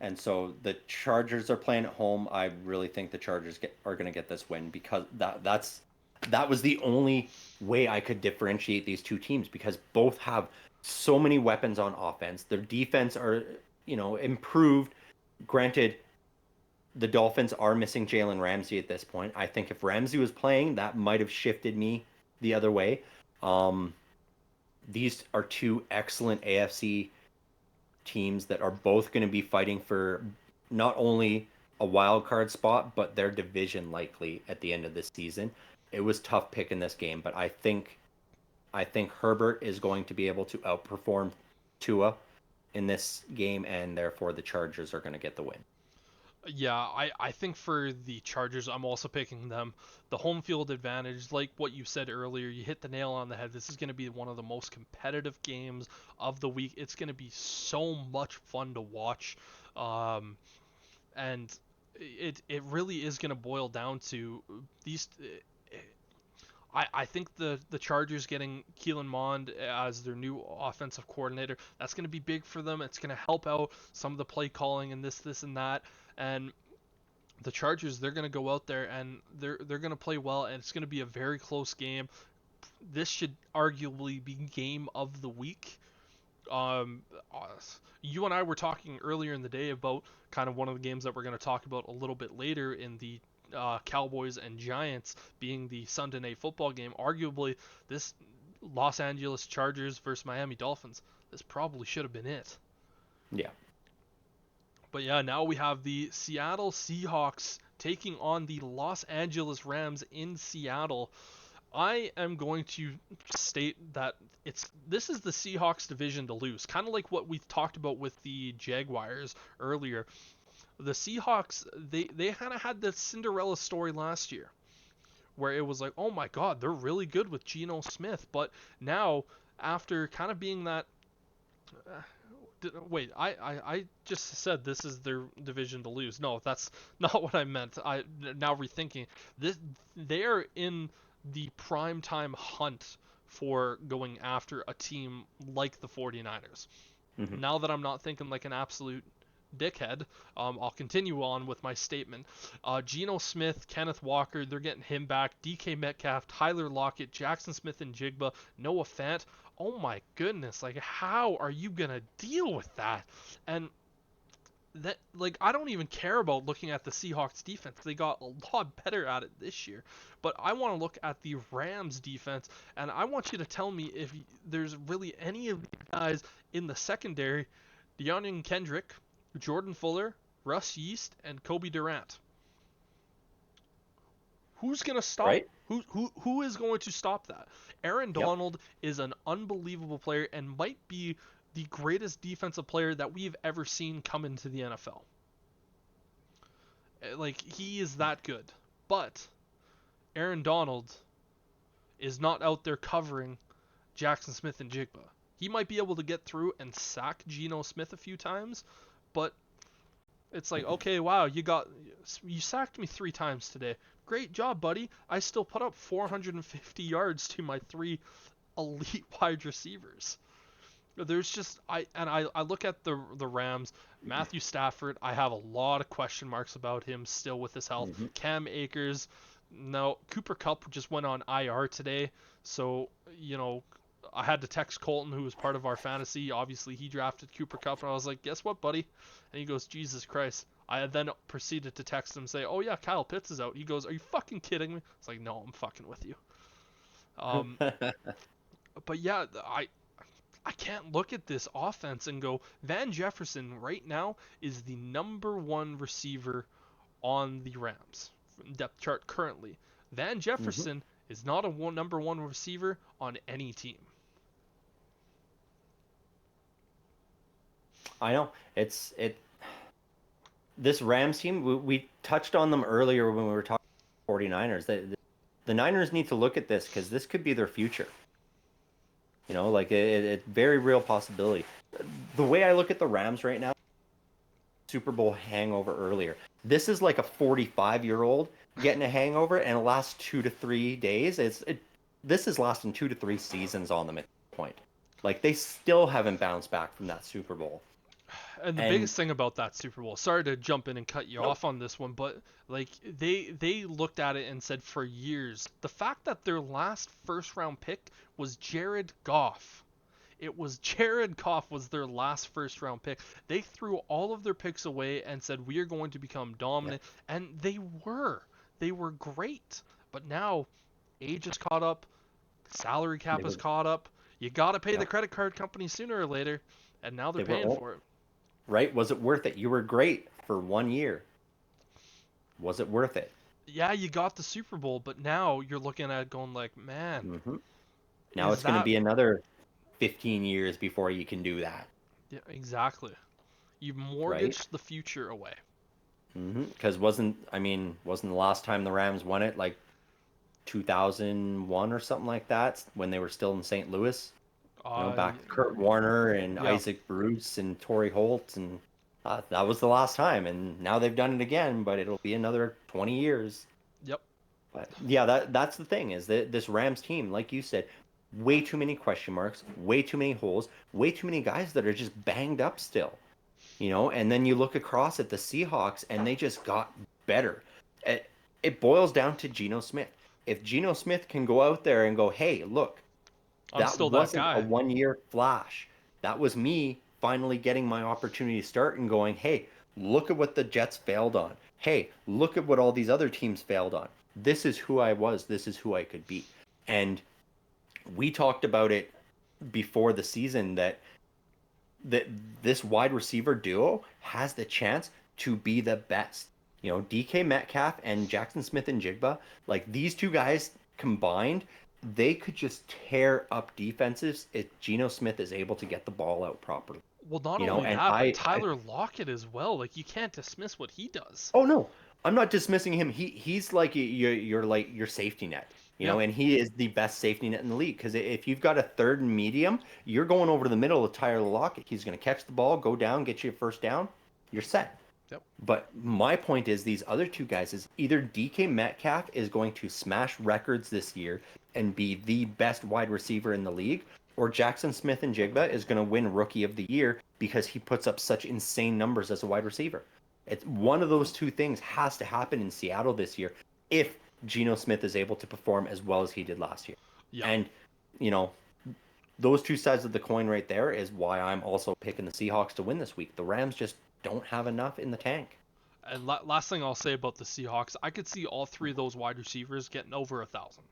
B: And so the Chargers are playing at home. I really think the Chargers are going to get this win because that was the only way I could differentiate these two teams because both have so many weapons on offense. Their defense are, improved. Granted, the Dolphins are missing Jalen Ramsey at this point. I think if Ramsey was playing, that might have shifted me the other way. Um, these are two excellent AFC teams that are both going to be fighting for not only a wild card spot, but their division likely at the end of this season. It was tough picking this game, but I think Herbert is going to be able to outperform Tua in this game, and therefore the Chargers are going to get the win.
A: Yeah, I think for the Chargers, I'm also picking them. The home field advantage, like what you said earlier, you hit the nail on the head. This is going to be one of the most competitive games of the week. It's going to be so much fun to watch. Um, and it really is going to boil down to these. I think the Chargers getting Keelan Mond as their new offensive coordinator, that's going to be big for them. It's going to help out some of the play calling and this and that. And the Chargers, they're going to go out there and they're going to play well, and it's going to be a very close game. This should arguably be game of the week. Um, uh, you and I were talking earlier in the day about kind of one of the games that we're going to talk about a little bit later in the Cowboys and Giants being the Sunday night football game. Arguably, this Los Angeles Chargers versus Miami Dolphins, this probably should have been it.
B: Yeah.
A: But yeah, now we have the Seattle Seahawks taking on the Los Angeles Rams in Seattle. I am going to state that this is the Seahawks division to lose. Kind of like what we talked about with the Jaguars earlier. The Seahawks, they kind of had the Cinderella story last year where it was like, "Oh my god, they're really good with Geno Smith." But now after kind of being that wait, I just said this is their division to lose. No, that's not what I meant. I now rethinking this, they are in the primetime hunt for going after a team like the 49ers.
B: Mm-hmm.
A: Now that I'm not thinking like an absolute dickhead, I'll continue on with my statement. Geno Smith, Kenneth Walker, they're getting him back. DK Metcalf, Tyler Lockett, Jackson Smith and Jigba, Noah Fant. Oh my goodness, like how are you gonna deal with that? And that, like, I don't even care about looking at the Seahawks defense. They got a lot better at it this year. But I want to look at the Rams defense, and I want you to tell me if there's really any of these guys in the secondary: De'Aaron Kendrick, Jordan Fuller, Russ Yeast, and Kobe Durant. Who's gonna stop?
B: Right?
A: Who is going to stop that? Aaron
B: Yep.
A: Donald is an unbelievable player and might be the greatest defensive player that we've ever seen come into the NFL. Like, he is that good. But Aaron Donald is not out there covering Jackson Smith and Jigba. He might be able to get through and sack Geno Smith a few times, but it's like, okay, wow, you sacked me 3 times today. Great job, buddy. I still put up 450 yards to my 3 elite wide receivers. There's just I look at the Rams, Matthew Stafford. I have a lot of question marks about him still with his health.
B: Mm-hmm.
A: Cam Akers, no. Cooper Kupp just went on IR today, so I had to text Colton, who was part of our fantasy. Obviously, he drafted Cooper Kupp, and I was like, "Guess what, buddy?" And he goes, "Jesus Christ." I then proceeded to text him, say, "Oh yeah, Kyle Pitts is out." He goes, "Are you fucking kidding me?" It's like, "No, I'm fucking with you." But yeah, I can't look at this offense and go, Van Jefferson right now is the number 1 receiver on the Rams depth chart currently. Van
B: Mm-hmm.
A: Jefferson is not a number 1 receiver on any team.
B: I know this Rams team. We touched on them earlier when we were talking 49ers. The Niners need to look at this because this could be their future. Like it's very real possibility. The way I look at the Rams right now, Super Bowl hangover earlier. This is like a 45-year-old getting a hangover, and it lasts 2 to 3 days. This is lasting 2 to 3 seasons on them at this point. Like they still haven't bounced back from that Super Bowl.
A: And the
B: And
A: biggest thing about that Super Bowl, sorry to jump in and cut you
B: nope.
A: off on this one, but like they looked at it and said for years, the fact that their last first round pick was Jared Goff. It was Jared Goff was their last first round pick. They threw all of their picks away and said we are going to become
B: Yeah.
A: dominant, and they were. They were great. But now age is caught up, salary
B: They
A: cap is
B: were.
A: caught up. You got to pay the
B: Yep.
A: credit card company sooner or later, and now they're
B: They were
A: paying
B: old.
A: for it.
B: Right? Was it worth it? You were great for 1 year. Was it worth it?
A: Yeah, you got the Super Bowl, but now you're looking at it going like, man,
B: Hmm. Now
A: is
B: it's going to
A: that
B: be another 15 years before you can do that.
A: yeah, exactly? You've
B: Right?
A: mortgaged the future away.
B: Because wasn't the last time the Rams won it like 2001 or something like that when they were still in St. Louis?
A: Uh,
B: Back to Kurt Warner and
A: yeah,
B: Isaac Bruce and Torrey Holt, and that was the last time. And now they've done it again, but it'll be another 20 years.
A: yep.
B: But yeah, that's the thing is that this Rams team, like you said, way too many question marks, way too many holes, way too many guys that are just banged up still. And then you look across at the Seahawks and they just got better. It boils down to Geno Smith. If Geno Smith can go out there and go, hey, look,
A: I'm
B: that
A: still that
B: wasn't a
A: guy.
B: 1 year flash. That was me finally getting my opportunity to start and going, hey, look at what the Jets failed on. Hey, look at what all these other teams failed on. This is who I was. This is who I could be. And we talked about it before the season that this wide receiver duo has the chance to be the best. DK Metcalf and Jackson Smith and Jigba, like these two guys combined, they could just tear up defenses if Geno Smith is able to get the ball out properly.
A: Well, not only
B: And
A: that, but
B: I
A: Tyler Lockett as well. Like, you can't dismiss what he does.
B: oh no, I'm not dismissing him. He's like you're like your safety net.
A: Yeah,
B: And he is the best safety net in the league because if you've got a third and medium, you're going over to the middle of Tyler Lockett. He's going to catch the ball, go down, get you a first down. You're set.
A: Yep.
B: But my point is these other two guys is either DK Metcalf is going to smash records this year and be the best wide receiver in the league, or Jackson Smith and Jigba is going to win Rookie of the Year because he puts up such insane numbers as a wide receiver. It's one of those two things has to happen in Seattle this year if Geno Smith is able to perform as well as he did last year.
A: Yeah.
B: And, you know, those two sides of the coin right there is why I'm also picking the Seahawks to win this week. The Rams just don't have enough in the tank.
A: And last thing I'll say about the Seahawks, I could see all three of those wide receivers getting over 1,000.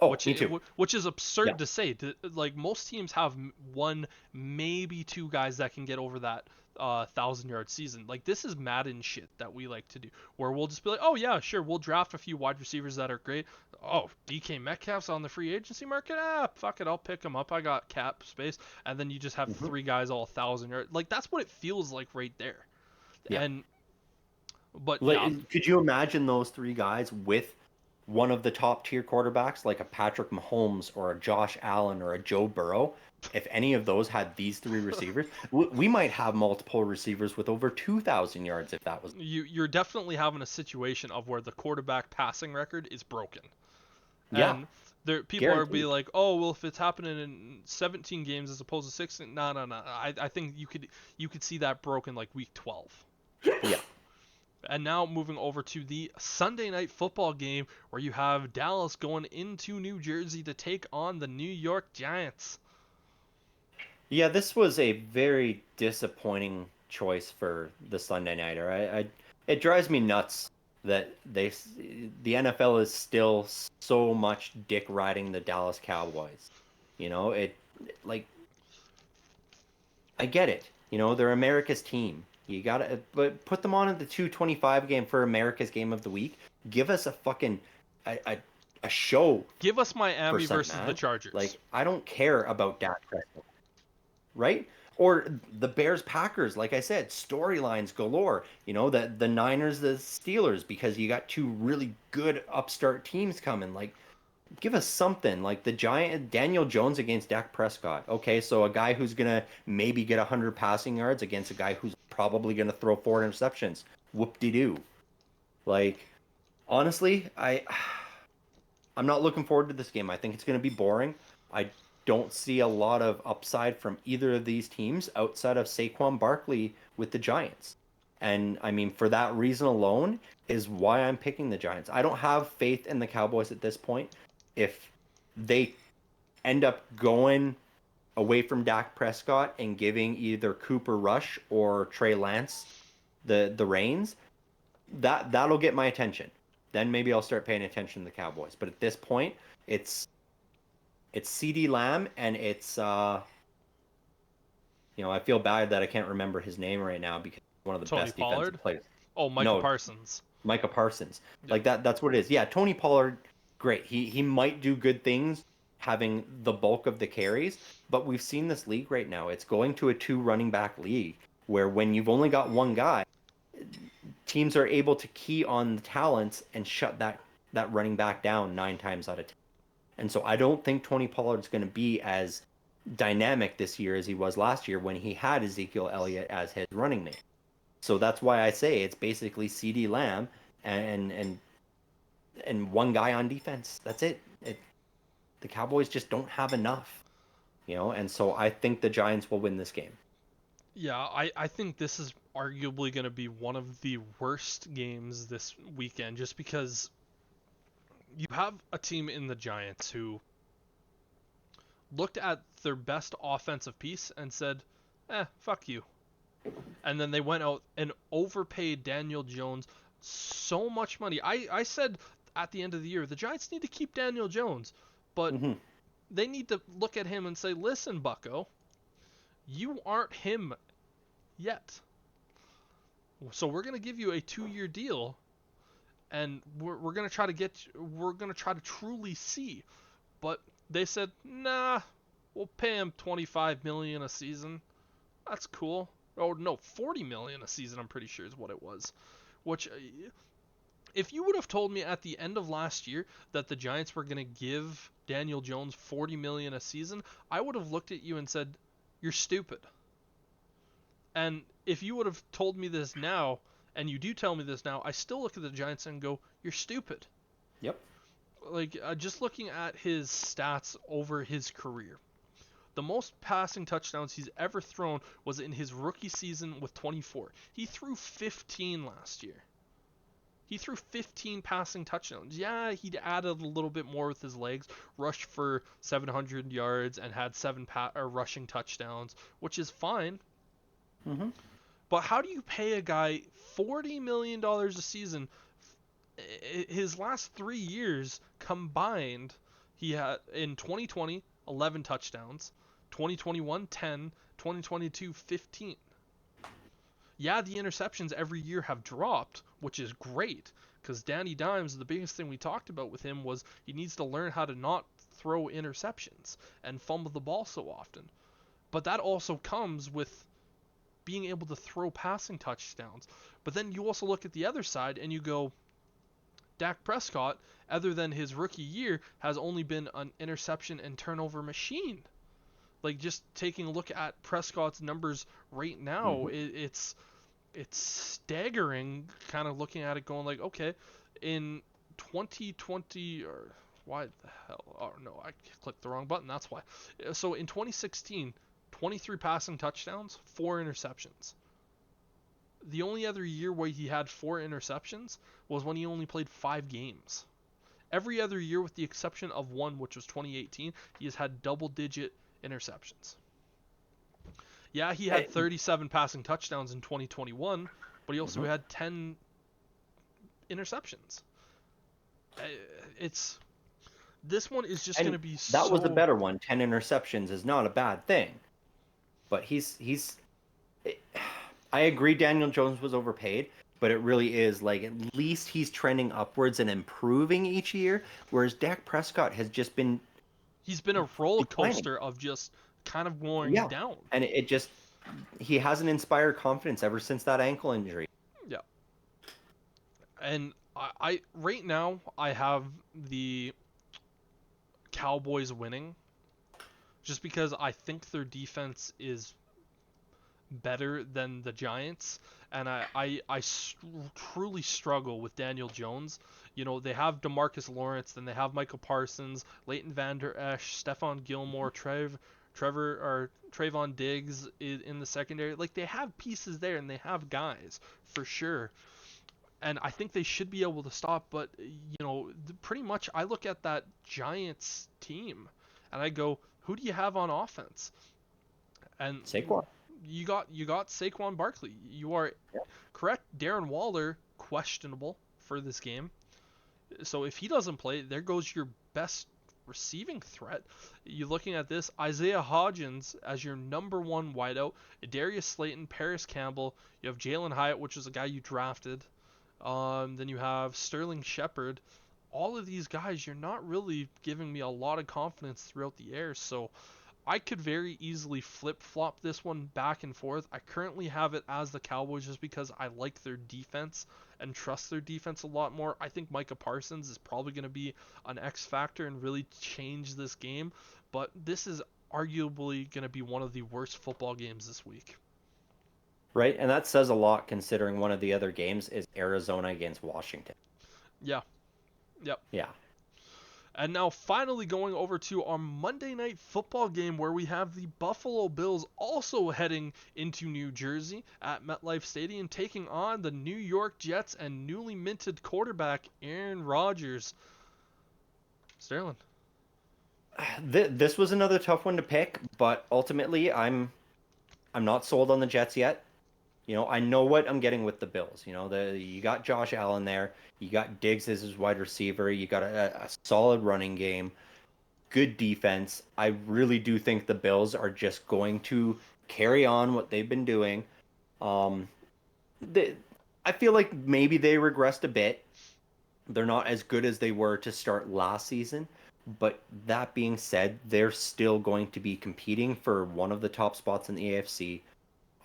B: Oh, me too.
A: Which is
B: Yeah.
A: absurd to say. Like most teams have one, maybe two guys that can get over that 1,000-yard season. Like this is Madden shit that we like to do, where we'll just be like, oh yeah, sure, we'll draft a few wide receivers that are great. Oh, DK Metcalf's on the free agency market. Fuck it, I'll pick him up. I got cap space, and then you just have three guys all 1,000 yards. Like that's what it feels like right there.
B: Yeah.
A: And but
B: Like,
A: yeah,
B: could you imagine those three guys with one of the top tier quarterbacks like a Patrick Mahomes or a Josh Allen or a Joe Burrow? If any of those had these three receivers, we might have multiple receivers with over 2,000 yards if that was.
A: you're definitely having a situation of where the quarterback passing record is broken.
B: Yeah,
A: And there people are be
B: guaranteed.
A: like, oh well, if it's happening in 17 games as opposed to 16, no. I think you could see that broken like week 12.
B: Yeah.
A: And now moving over to the Sunday night football game where you have Dallas going into New Jersey to take on the New York Giants.
B: Yeah, this was a very disappointing choice for the Sunday nighter. It drives me nuts that the NFL is still so much dick riding the Dallas Cowboys. You know, like I get it. You know, they're America's team. You gotta, but put them on at the 225 game for America's game of the week. Give us a fucking a show
A: Give us
B: for
A: Miami
B: some
A: versus the
B: man.
A: Chargers.
B: Like I don't care about Dak Prescott, right? Or the Bears Packers, like I said, storylines galore. You know, the Niners, the Steelers, because you got two really good upstart teams coming. Like, give us something. Like the Giant Daniel Jones against Dak Prescott. Okay, so a guy who's gonna maybe get 100 passing yards against a guy who's probably gonna throw 4 interceptions. Whoop de doo. Like, honestly, I'm not looking forward to this game. I think it's gonna be boring. I don't see a lot of upside from either of these teams outside of Saquon Barkley with the Giants. And I mean, for that reason alone is why I'm picking the Giants. I don't have faith in the Cowboys at this point. If they end up going away from Dak Prescott and giving either Cooper Rush or Trey Lance the reins, that'll get my attention. Then maybe I'll start paying attention to the Cowboys. But at this point, it's CD Lamb and it's I feel bad that I can't remember his name right now because he's one of the
A: Tony
B: best defensive
A: Pollard?
B: players.
A: Oh, Micah
B: No,
A: Parsons.
B: Micah Parsons.
A: Yeah.
B: Like that's what it is. Yeah, Tony Pollard, great. He might do good things having the bulk of the carries, but we've seen this league right now. It's going to a two running back league where when you've only got one guy, teams are able to key on the talents and shut that running back down 9 times out of 10. And so I don't think Tony Pollard's going to be as dynamic this year as he was last year when he had Ezekiel Elliott as his running mate. So that's why I say it's basically CD Lamb and one guy on defense. That's it. The Cowboys just don't have enough, and so I think the Giants will win this game.
A: Yeah, I think this is arguably going to be one of the worst games this weekend just because you have a team in the Giants who looked at their best offensive piece and said, fuck you. And then they went out and overpaid Daniel Jones so much money. I said at the end of the year, the Giants need to keep Daniel Jones, but they need to look at him and say, listen, bucko, you aren't him yet. So we're going to give you a 2-year deal, and we're going to try to truly see. But they said, nah, we'll pay him $25 million a season. That's cool. Oh no, $40 million a season, I'm pretty sure is what it was. Which, if you would have told me at the end of last year that the Giants were going to give Daniel Jones $40 million a season, I would have looked at you and said, you're stupid. And if you would have told me this now, and you do tell me this now, I still look at the Giants and go, you're stupid.
B: Yep.
A: Like, just looking at his stats over his career. The most passing touchdowns he's ever thrown was in his rookie season with 24. He threw 15 last year. He threw 15 passing touchdowns. Yeah, he'd added a little bit more with his legs, rushed for 700 yards, and had 7 rushing touchdowns, which is fine.
B: Mm-hmm.
A: But how do you pay a guy $40 million a season? His last 3 years combined, he had in 2020 11 touchdowns, 2021 10, 2022 15. Yeah, the interceptions every year have dropped, which is great, because Danny Dimes, the biggest thing we talked about with him was he needs to learn how to not throw interceptions and fumble the ball so often. But that also comes with being able to throw passing touchdowns. But then you also look at the other side and you go, Dak Prescott, other than his rookie year, has only been an interception and turnover machine. Like, just taking a look at Prescott's numbers right now, it's staggering, kind of looking at it going like, okay, in 2020, or why the hell, oh no, I clicked the wrong button, that's why. So in 2016, 23 passing touchdowns, 4 interceptions. The only other year where he had 4 interceptions was when he only played 5 games. Every other year, with the exception of one, which was 2018, he has had double-digit interceptions. Yeah, he had 37 passing touchdowns in 2021, but he also had 10 interceptions. This one is just going to be
B: that was a better one. 10 interceptions is not a bad thing. But I agree Daniel Jones was overpaid, but it really is like at least he's trending upwards and improving each year, whereas Dak Prescott has just been...
A: He's been a roller coaster of just kind of going down.
B: And it just... He hasn't inspired confidence ever since that ankle injury.
A: Yeah. And I right now, I have the Cowboys winning just because I think their defense is better than the Giants, and I truly struggle with Daniel Jones. You know, they have DeMarcus Lawrence, then they have Michael Parsons, Leighton Vander Esch, Stephon Gilmore, Trayvon Diggs in the secondary. Like, they have pieces there, and they have guys for sure. And I think they should be able to stop, but, you know, pretty much I look at that Giants team, and I go, who do you have on offense? And
B: Saquon.
A: You got Saquon Barkley. You are correct. Darren Waller, questionable for this game. So if he doesn't play, there goes your best receiving threat. You're looking at this, Isaiah Hodgins as your number 1 wideout, Darius Slayton, Paris Campbell. You have Jalen Hyatt, which is a guy you drafted. Then you have Sterling Shepard. All of these guys, you're not really giving me a lot of confidence throughout the air. So I could very easily flip-flop this one back and forth. I currently have it as the Cowboys just because I like their defense and trust their defense a lot more. I think Micah Parsons is probably going to be an X factor and really change this game, but this is arguably going to be one of the worst football games this week.
B: Right, and that says a lot considering one of the other games is Arizona against Washington.
A: Yeah. Yep.
B: Yeah.
A: And now finally going over to our Monday Night Football game where we have the Buffalo Bills also heading into New Jersey at MetLife Stadium, taking on the New York Jets and newly minted quarterback Aaron Rodgers. Sterling.
B: This was another tough one to pick, but ultimately I'm not sold on the Jets yet. You know, I know what I'm getting with the Bills. You know, you got Josh Allen there. You got Diggs as his wide receiver. You got a solid running game. Good defense. I really do think the Bills are just going to carry on what they've been doing. I feel like maybe they regressed a bit. They're not as good as they were to start last season. But that being said, they're still going to be competing for one of the top spots in the AFC.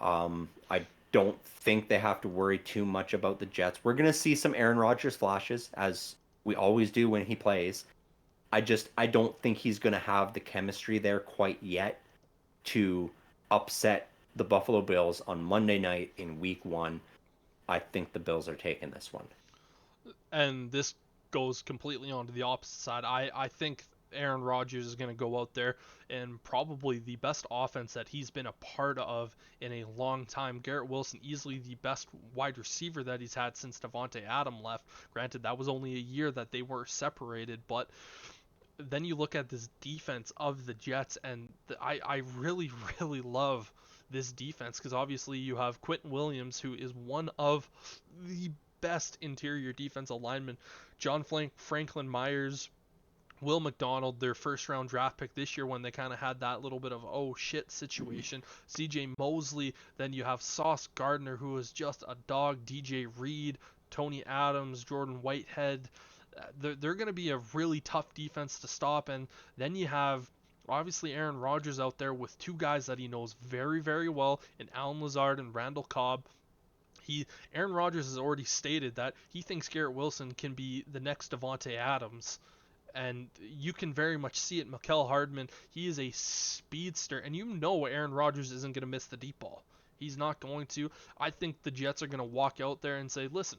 B: I don't think they have to worry too much about the Jets. We're going to see some Aaron Rodgers flashes, as we always do when he plays. I don't think he's going to have the chemistry there quite yet to upset the Buffalo Bills on Monday night in Week 1. I think the Bills are taking this one.
A: And this goes completely onto the opposite side. I think Aaron Rodgers is going to go out there and probably the best offense that he's been a part of in a long time. Garrett Wilson, easily the best wide receiver that he's had since Devontae Adams left. Granted, that was only a year that they were separated, but then you look at this defense of the Jets, and I really, really love this defense because obviously you have Quentin Williams, who is one of the best interior defensive linemen. Franklin Myers, Will McDonald, their first round draft pick this year when they kind of had that little bit of oh shit situation. CJ Mosley, then you have Sauce Gardner, who is just a dog. DJ Reed, Tony Adams, Jordan Whitehead. They're going to be a really tough defense to stop. And then you have obviously Aaron Rodgers out there with two guys that he knows very, very well in Alan Lazard and Randall Cobb. Aaron Rodgers has already stated that he thinks Garrett Wilson can be the next Devontae Adams, and you can very much see it. Mecole Hardman, he is a speedster, and you know Aaron Rodgers isn't going to miss the deep ball. He's not going to. I think the Jets are going to walk out there and say, listen,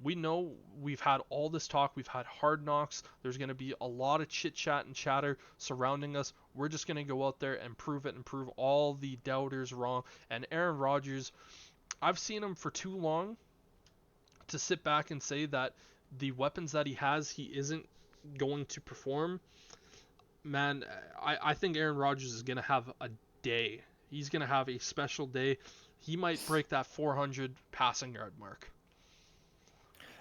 A: we know we've had all this talk, we've had hard knocks, there's going to be a lot of chit chat and chatter surrounding us. We're just going to go out there and prove it and prove all the doubters wrong. And Aaron Rodgers, I've seen him for too long to sit back and say that the weapons that he has, he isn't going to perform. Man, I think Aaron Rodgers is going to have a day. He's going to have a special day. He might break that 400 passing yard mark.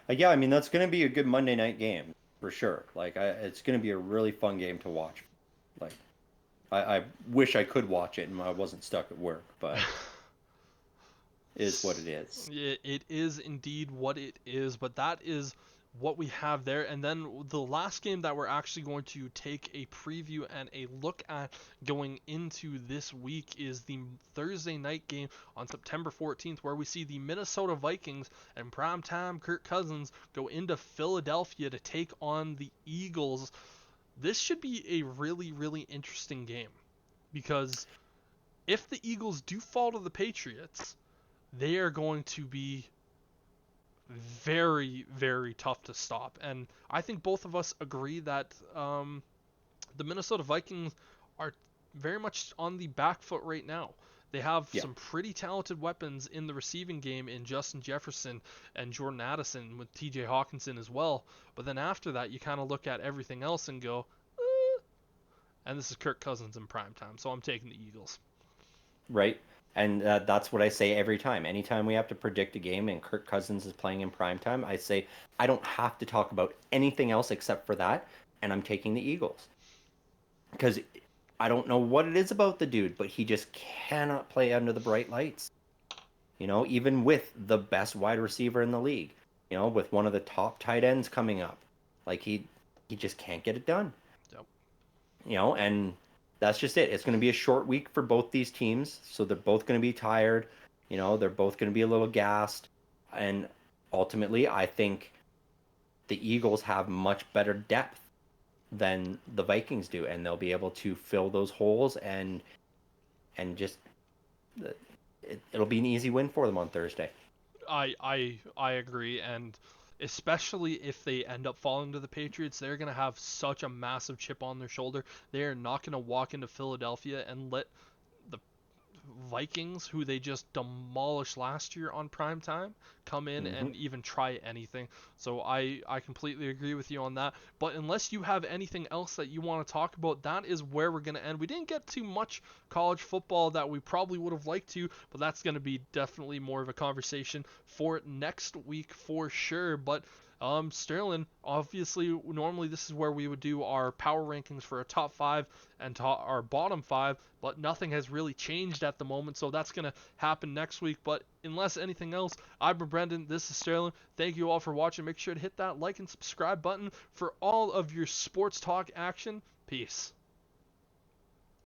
B: Yeah, I mean, that's going to be a good Monday night game for sure. Like, it's going to be a really fun game to watch. Like, I wish I could watch it and I wasn't stuck at work, but it is what it is.
A: It is indeed what it is, but that is what we have there. And then the last game that we're actually going to take a preview and a look at going into this week is the Thursday night game on September 14th, where we see the Minnesota Vikings and primetime Kirk Cousins go into Philadelphia to take on the Eagles. This should be a really, really interesting game, because if the Eagles do fall to the Patriots, they are going to be very, very tough to stop. And I think both of us agree that the Minnesota Vikings are very much on the back foot right now. They have some pretty talented weapons in the receiving game in Justin Jefferson and Jordan Addison, with TJ Hawkinson as well. But then after that, you kind of look at everything else and go, and this is Kirk Cousins in primetime, so I'm taking the Eagles.
B: Right. And that's what I say every time. Anytime we have to predict a game and Kirk Cousins is playing in primetime, I say I don't have to talk about anything else except for that, and I'm taking the Eagles. Because I don't know what it is about the dude, but he just cannot play under the bright lights. You know, even with the best wide receiver in the league, you know, with one of the top tight ends coming up, like he just can't get it done.
A: Yep.
B: You know, and that's just it. It's going to be a short week for both these teams, so they're both going to be tired. You know, they're both going to be a little gassed. And ultimately, I think the Eagles have much better depth than the Vikings do, and they'll be able to fill those holes and just it'll be an easy win for them on Thursday.
A: I agree, and especially if they end up falling to the Patriots, they're going to have such a massive chip on their shoulder. They are not going to walk into Philadelphia and let the Vikings, who they just demolished last year on primetime, come in and even try anything. So I completely agree with you on that. But unless you have anything else that you want to talk about, that is where we're going to end. We didn't get too much college football that we probably would have liked to, but that's going to be definitely more of a conversation for next week for sure. But Sterling, obviously, normally this is where we would do our power rankings for our top 5 and our bottom 5, but nothing has really changed at the moment, so that's going to happen next week. But unless anything else, I'm Brendon, this is Sterling. Thank you all for watching. Make sure to hit that like and subscribe button for all of your sports talk action. Peace.